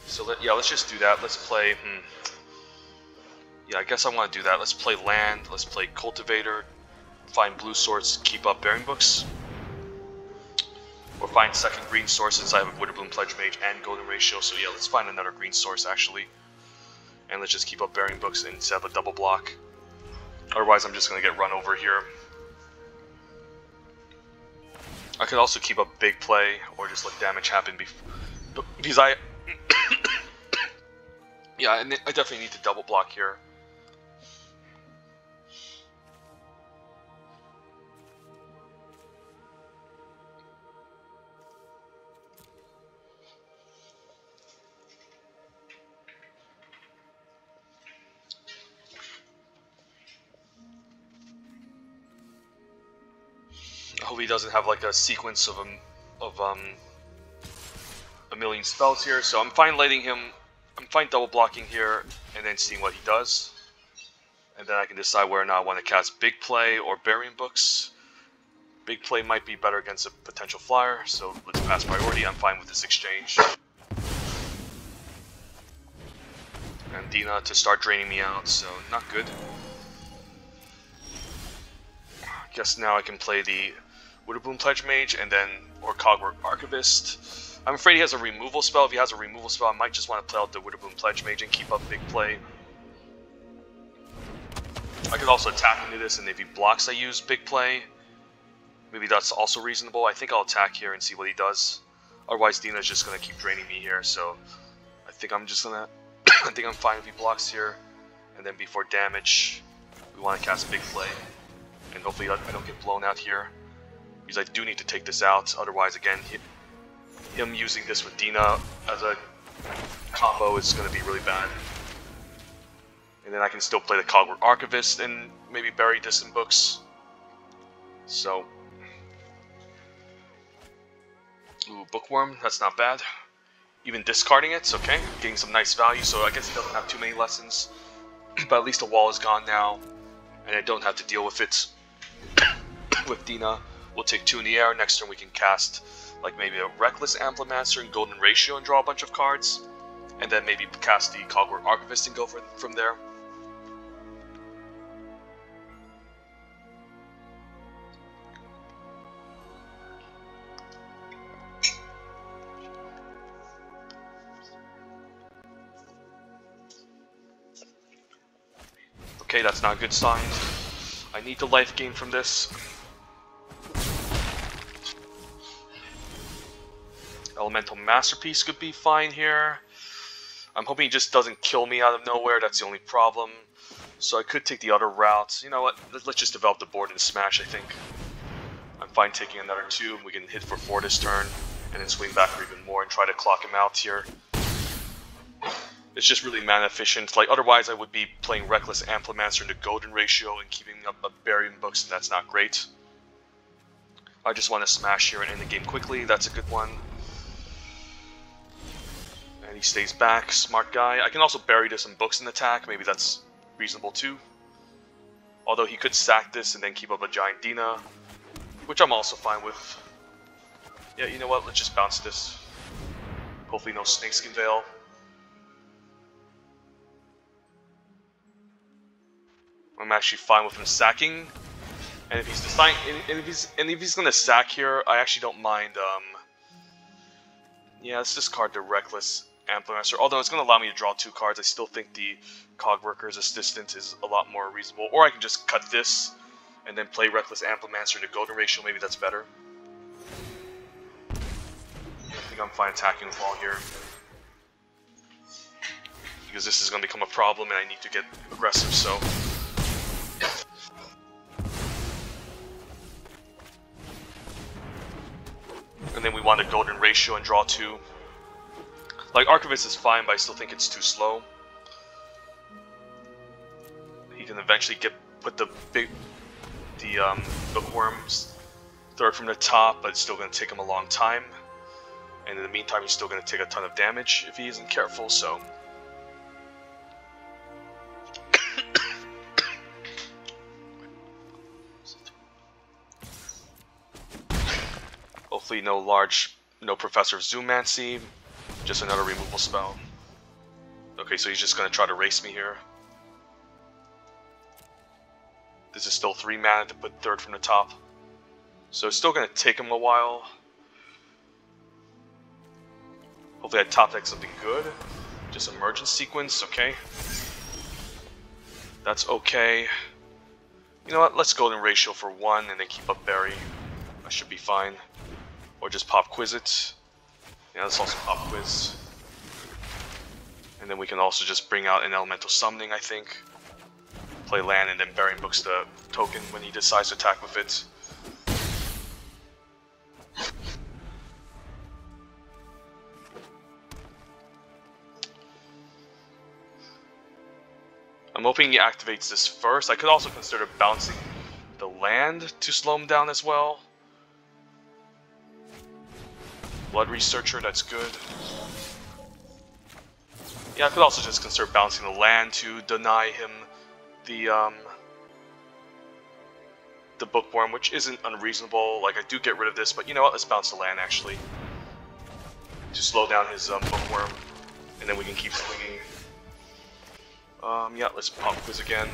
Speaker 1: So let's just do that. Let's play... Yeah, I guess I want to do that. Let's play land, let's play Cultivator, find blue source, keep up Burying Books. Or find second green source since I have a Witherbloom Pledge Mage and Golden Ratio, so yeah, let's find another green source actually. And let's just keep up Burying Books and set up a double block. Otherwise I'm just going to get run over here. I could also keep up big play, or just let damage happen because I... yeah, I definitely need to double block here. I hope he doesn't have like a sequence of a million spells here, so I'm fine letting him. I'm fine double blocking here and then seeing what he does, and then I can decide whether or not I want to cast Big Play or Burying Books. Big Play might be better against a potential flyer, so let's pass priority. I'm fine with this exchange. And Dina to start draining me out, so not good. Guess now I can play the Witherbloom Pledge Mage and then or Cogwork Archivist. I'm afraid he has a removal spell. If he has a removal spell, I might just want to play out the Witherbloom Pledge Mage and keep up Big Play. I could also attack into this, and if he blocks, I use Big Play. Maybe that's also reasonable. I think I'll attack here and see what he does. Otherwise, Dina's just gonna keep draining me here. So I think I'm just gonna. I think I'm fine if he blocks here, and then before damage, we want to cast Big Play. And hopefully I don't get blown out here, because I do need to take this out. Otherwise, again, him using this with Dina as a combo is going to be really bad. And then I can still play the Cogwork Archivist and maybe bury this in books. So, ooh, Bookworm, that's not bad. Even discarding it's okay, getting some nice value. So I guess he doesn't have too many lessons, but at least the wall is gone now, and I don't have to deal with it. With Dina, we'll take 2 in the air. Next turn we can cast like maybe a Reckless Amplimancer and Golden Ratio and draw a bunch of cards, and then maybe cast the Cogwork Archivist and go from there. Okay, that's not a good sign. I need the life gain from this. Elemental Masterpiece could be fine here. I'm hoping he just doesn't kill me out of nowhere. That's the only problem. So I could take the other route. You know what? Let's just develop the board and smash, I think. I'm fine taking another 2. We can hit for 4 this turn, and then swing back for even more and try to clock him out here. It's just really mana efficient. Like, otherwise I would be playing Reckless Amplimancer into Golden Ratio and keeping up a Burying Books, and that's not great. I just want to smash here and end the game quickly. That's a good one. And he stays back. Smart guy. I can also bury this in books and attack. Maybe that's reasonable too. Although he could sack this and then keep up a Giant Dina, which I'm also fine with. Yeah, you know what? Let's just bounce this. Hopefully no Snakeskin Veil. I'm actually fine with him sacking, and if he's gonna sack here, I actually don't mind Yeah, let's discard the Reckless Amplimaster. Although it's going to allow me to draw 2 cards, I still think the Cogworker's Assistant is a lot more reasonable. Or I can just cut this and then play Reckless Amplimaster to Golden Ratio. Maybe that's better. I think I'm fine attacking with all here, because this is going to become a problem and I need to get aggressive, so... And then we want a Golden Ratio and draw 2. Like, Archivist is fine, but I still think it's too slow. He can eventually put the Bookworm's third from the top, but it's still going to take him a long time. And in the meantime, he's still going to take a ton of damage if he isn't careful, so... Hopefully no Professor of Zoomancy, just another removal spell. Okay, so he's just going to try to race me here. This is still 3 mana to put third from the top. So it's still going to take him a while. Hopefully I top deck something good. Just Emergence Sequence, okay. That's okay. You know what, let's Golden Ratio for 1 and then keep up Berry. I should be fine. Or just pop Quiz it. Yeah, let's also pop Quiz. And then we can also just bring out an Elemental Summoning, I think. Play land and then Baron books the token when he decides to attack with it. I'm hoping he activates this first. I could also consider bouncing the land to slow him down as well. Blood Researcher, that's good. Yeah, I could also just consider bouncing the land to deny him the Bookworm, which isn't unreasonable. Like, I do get rid of this, but you know what? Let's bounce the land, actually. To slow down his Bookworm, and then we can keep swinging. Yeah, let's pop Quiz again.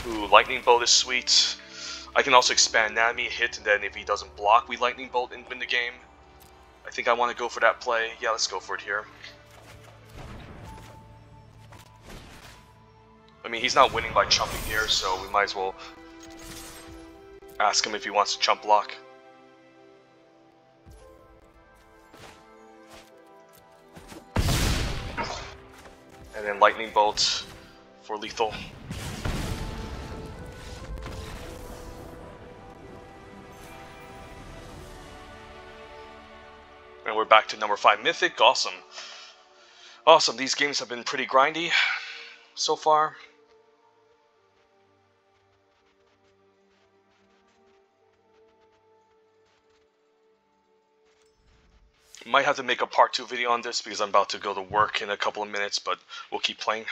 Speaker 1: Ooh, Lightning Bolt is sweet. I can also expand Nami, hit, and then if he doesn't block, we Lightning Bolt and win the game. I think I want to go for that play. Yeah, let's go for it here. I mean, he's not winning by chumping here, so we might as well ask him if he wants to chump block. And then Lightning Bolt for lethal. And we're back to number 5 Mythic. Awesome. Awesome. These games have been pretty grindy so far. Might have to make a part 2 video on this because I'm about to go to work in a couple of minutes, but we'll keep playing.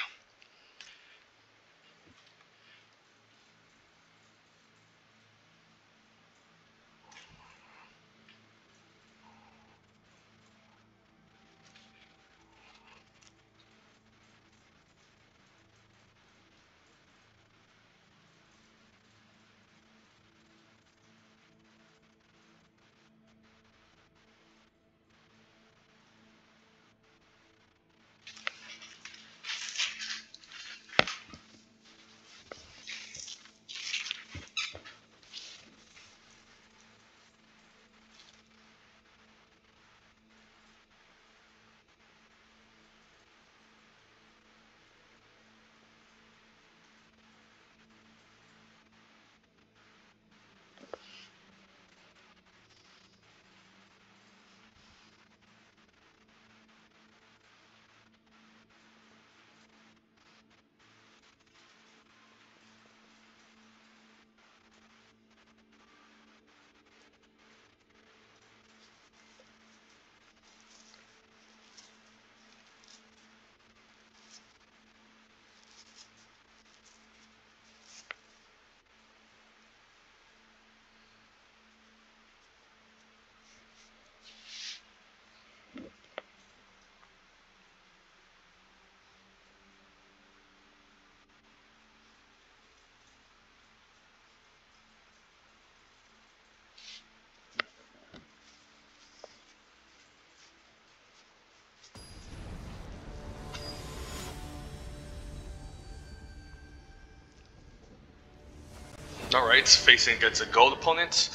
Speaker 1: Alright, facing against a gold opponent.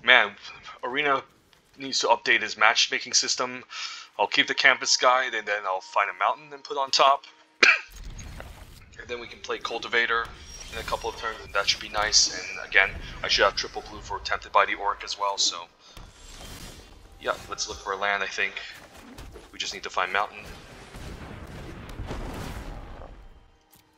Speaker 1: Man, Arena needs to update his matchmaking system. I'll keep the campus guide, and then I'll find a mountain and put on top. And then we can play Cultivator in a couple of turns, and that should be nice. And again, I should have triple blue for Tempted by the Orc as well, so... yeah, let's look for a land, I think. We just need to find mountain.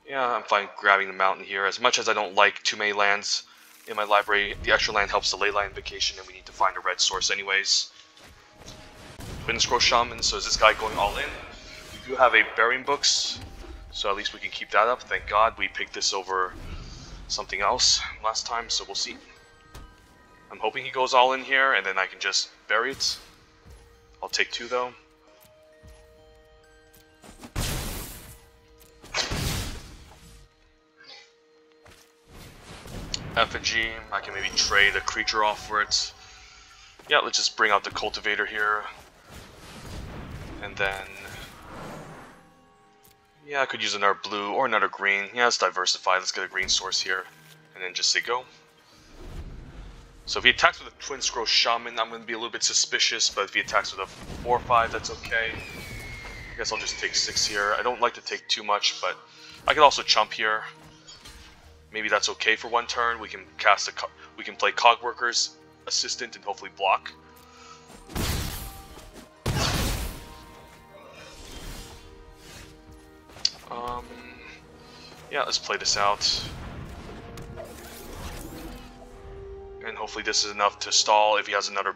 Speaker 1: Yeah, I'm fine grabbing the mountain here. As much as I don't like too many lands in my library, the extra land helps delay land invocation, and we need to find a red source anyways. Twin Scroll Shaman, so is this guy going all in? We do have a Burying Books, so at least we can keep that up. Thank God we picked this over something else last time, so we'll see. I'm hoping he goes all in here, and then I can just bury it. I'll take 2 though. Effigy, I can maybe trade a creature off for it. Yeah, let's just bring out the Cultivator here. And then... yeah, I could use another blue or another green. Yeah, let's diversify. Let's get a green source here. And then just say go. So if he attacks with a Twin Scroll Shaman, I'm going to be a little bit suspicious. But if he attacks with a 4/5, that's okay. I guess I'll just take 6 here. I don't like to take too much, but I could also chump here. Maybe that's okay for 1 turn. We can cast we can play Cogworker's Assistant and hopefully block. Yeah, let's play this out. And hopefully this is enough to stall. If he has another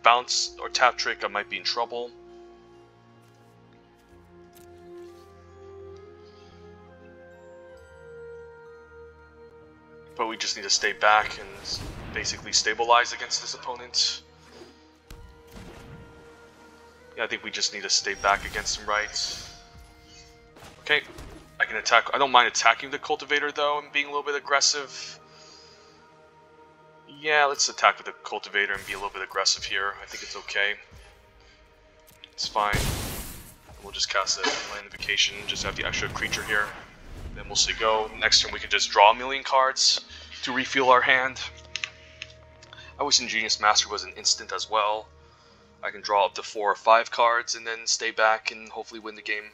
Speaker 1: bounce or tap trick, I might be in trouble. But we just need to stay back and basically stabilize against this opponent. Yeah, I think we just need to stay back against him, right? Okay, I can attack. I don't mind attacking the Cultivator though and being a little bit aggressive. Yeah, let's attack with the Cultivator and be a little bit aggressive here. I think it's okay. It's fine. We'll just cast a land invocation, just have the extra creature here. Then we'll say go. Next turn we can just draw a million cards to refuel our hand. I wish Ingenious Master was an instant as well. I can draw up to 4 or 5 cards and then stay back and hopefully win the game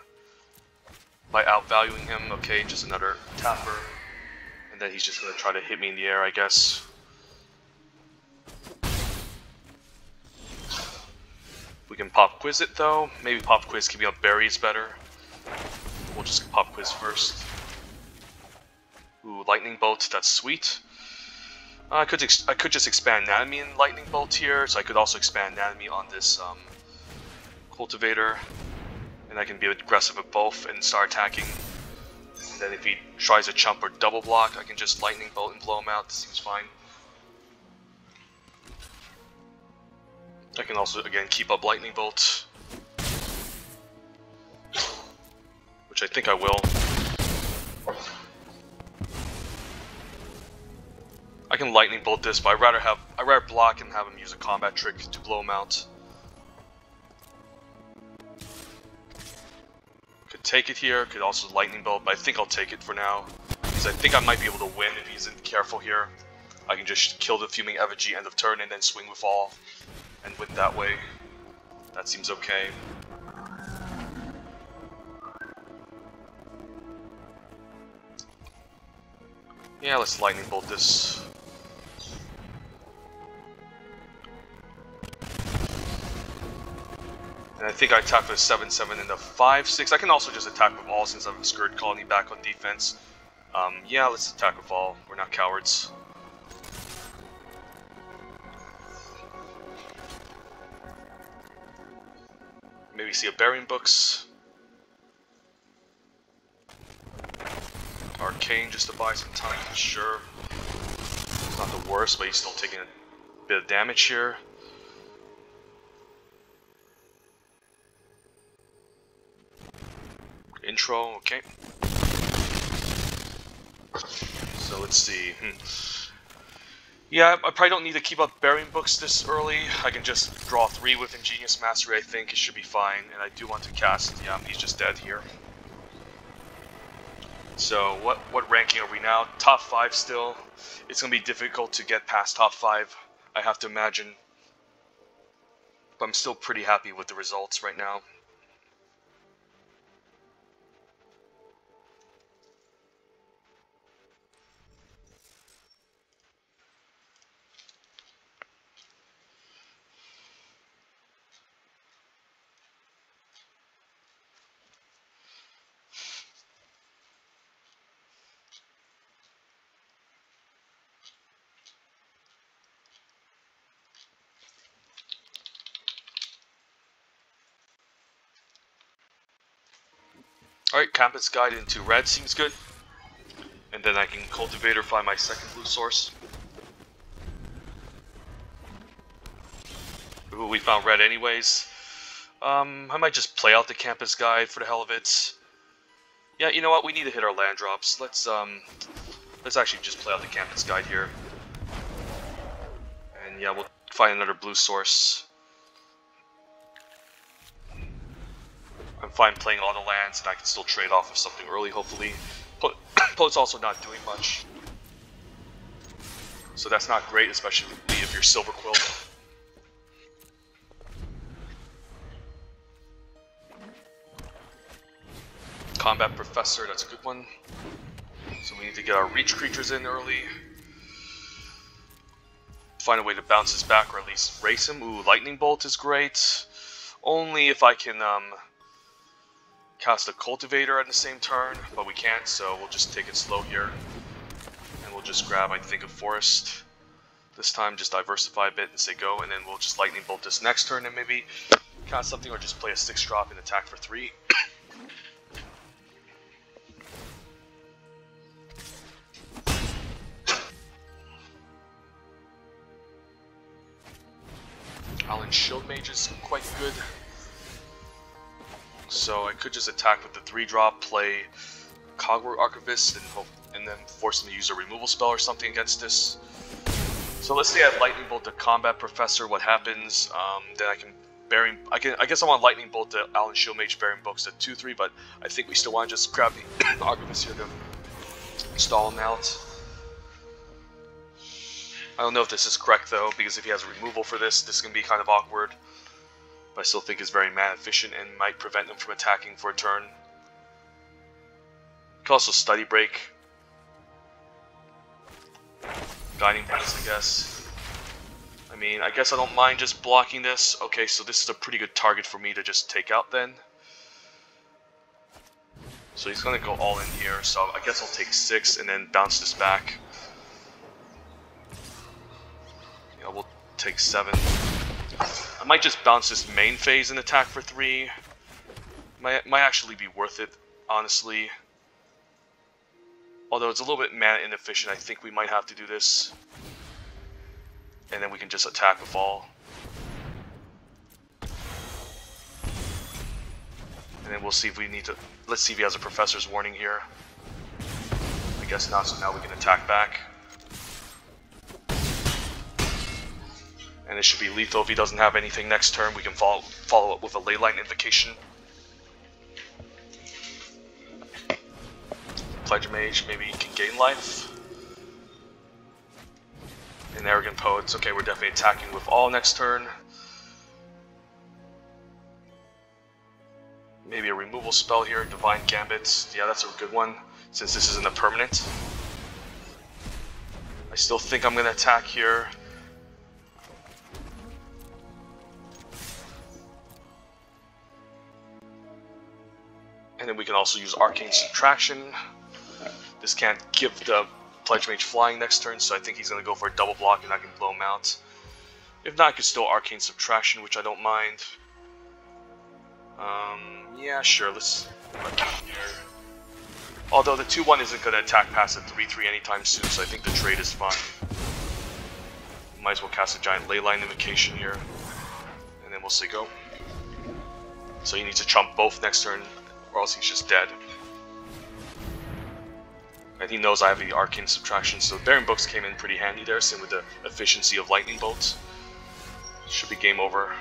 Speaker 1: by outvaluing him. Okay, just another tapper. And then he's just going to try to hit me in the air, I guess. We can pop quiz it though. Maybe pop quiz keeping up berries better. We'll just pop quiz first. Ooh, lightning bolt. That's sweet. I could just expand Anatomy in lightning bolt here, so I could also expand Anatomy on this Cultivator, and I can be aggressive with both and start attacking. And then if he tries a chump or double block, I can just lightning bolt and blow him out. This seems fine. I can also, again, keep up Lightning Bolt, which I think I will. I can Lightning Bolt this, but I'd rather block and have him use a combat trick to blow him out. Could take it here, could also Lightning Bolt, but I think I'll take it for now, because I think I might be able to win if he isn't careful here. I can just kill the Fuming Effigy end of turn and then swing with all. And win that way. That seems okay. Yeah, let's lightning bolt this. And I think I attack with a 7/7 and a 5/6. I can also just attack with all since I have a Scourge Colony back on defense. Yeah, let's attack with all. We're not cowards. Maybe see a Burying Books. Arcane just to buy some time, sure. It's not the worst, but he's still taking a bit of damage here. Intro, okay. So let's see. Yeah, I probably don't need to keep up Burying Books this early. I can just draw 3 with Ingenious Mastery, I think. It should be fine. And I do want to cast... yeah, he's just dead here. So what ranking are we now? Top 5 still. It's going to be difficult to get past top 5, I have to imagine. But I'm still pretty happy with the results right now. Alright, Campus Guide into red seems good. And then I can Cultivator find my second blue source. Ooh, we found red anyways. I might just play out the Campus Guide for the hell of it. Yeah, you know what? We need to hit our land drops. Let's actually just play out the Campus Guide here. And yeah, we'll find another blue source. I'm fine playing all the lands, and I can still trade off of something early, hopefully. Opponent's also not doing much. So that's not great, especially if you're Silver Quill. Combat Professor, that's a good one. So we need to get our reach creatures in early. Find a way to bounce this back, or at least race him. Ooh, Lightning Bolt is great. Only if I can cast a Cultivator at the same turn, but we can't, so we'll just take it slow here. And we'll just grab, I think, a Forest. This time, just diversify a bit and say go, and then we'll just Lightning Bolt this next turn and maybe cast something, or just play a 6-drop and attack for 3. Alan Shield Mage is quite good. So I could just attack with the 3-drop, play Cogwork Archivist, and then force him to use a removal spell or something against this. So let's say I Lightning Bolt the Combat Professor. What happens? Then I can Bearing. I guess I want Lightning Bolt the Alan Shield Mage Bearing Books at 2/3, but I think we still want to just grab the Archivist here to stall him out. I don't know if this is correct though, because if he has a removal for this, this can be kind of awkward. But I still think it's very mana efficient and might prevent him from attacking for a turn. You can also Study Break. Guiding Bolts, I guess. I mean, I guess I don't mind just blocking this. Okay, so this is a pretty good target for me to just take out then. So he's going to go all in here, so I guess I'll take 6 and then bounce this back. Yeah, we'll take 7. I might just bounce this main phase and attack for 3. Might actually be worth it, honestly. Although it's a little bit mana inefficient, I think we might have to do this. And then we can just attack with all. And then we'll see if we need to... Let's see if he has a Professor's Warning here. I guess not, so now we can attack back. And it should be lethal if he doesn't have anything next turn. We can follow up with a Leyline Invocation. Pledge Mage, maybe he can gain life. And Arrogant Poets, okay, we're definitely attacking with all next turn. Maybe a removal spell here, Divine Gambit. Yeah, that's a good one, since this isn't a permanent. I still think I'm going to attack here. And then we can also use Arcane Subtraction. This can't give the Pledge Mage flying next turn, so I think he's going to go for a double block and I can blow him out. If not, I could still Arcane Subtraction, which I don't mind. Yeah, sure, let's put him here. Although the 2/1 isn't going to attack past the 3/3 anytime soon, so I think the trade is fine. Might as well cast a giant Leyline Invocation here. And then we'll say go. So he needs to trump both next turn, or else he's just dead. And he knows I have the Arcane Subtraction, so Bearing Books came in pretty handy there, same with the efficiency of Lightning Bolts. Should be game over.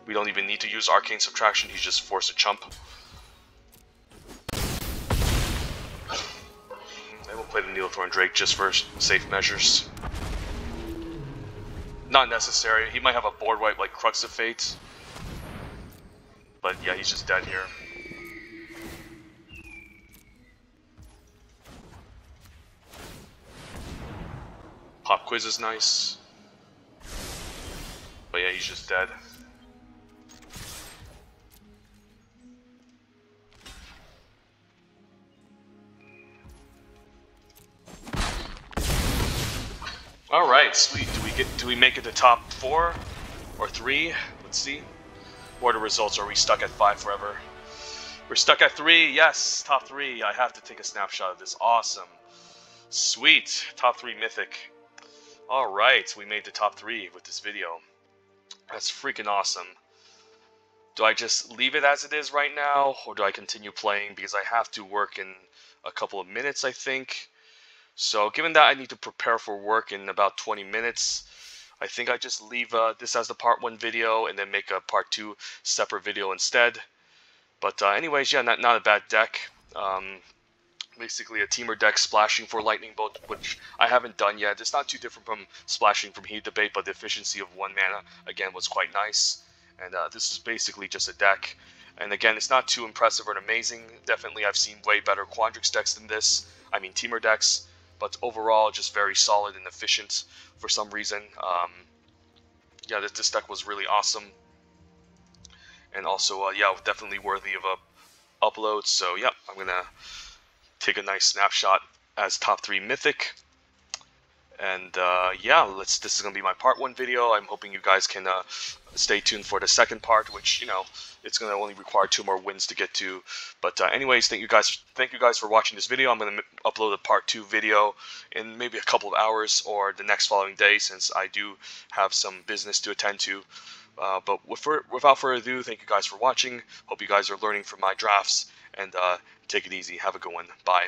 Speaker 1: We don't even need to use Arcane Subtraction, he's just forced to chump. play the Needlethorn Drake just for safe measures. Not necessary. He might have a board wipe like Crux of Fate. But yeah, he's just dead here. Pop Quiz is nice. But yeah, he's just dead. Alright, sweet. Do we make it to top 4 or 3? Let's see. What are the results? Are we stuck at 5 forever? We're stuck at 3, yes, top 3. I have to take a snapshot of this. Awesome. Sweet. Top 3 Mythic. Alright, we made the top 3 with this video. That's freaking awesome. Do I just leave it as it is right now, or do I continue playing? Because I have to work in a couple of minutes, I think. So, given that I need to prepare for work in about 20 minutes, I think I just leave this as the part 1 video and then make a part 2 separate video instead. But anyways, yeah, not a bad deck. Basically a teamer deck splashing for Lightning Bolt, which I haven't done yet. It's not too different from splashing from Heat Debate, but the efficiency of 1 mana, again, was quite nice. And this is basically just a deck. And again, it's not too impressive or amazing. Definitely I've seen way better Quandrix decks than this. I mean teamer decks. But overall, just very solid and efficient for some reason. Yeah, this deck was really awesome. And also, yeah, definitely worthy of a upload. So, yeah, I'm going to take a nice snapshot as top 3 Mythic. And, yeah, this is going to be my part 1 video. I'm hoping you guys can stay tuned for the second part, which, you know, it's going to only require 2 more wins to get to. But anyways, thank you guys for watching this video. I'm going to upload a part 2 video in maybe a couple of hours or the next following day, since I do have some business to attend to. But without further ado, thank you guys for watching. Hope you guys are learning from my drafts, and take it easy. Have a good one. Bye.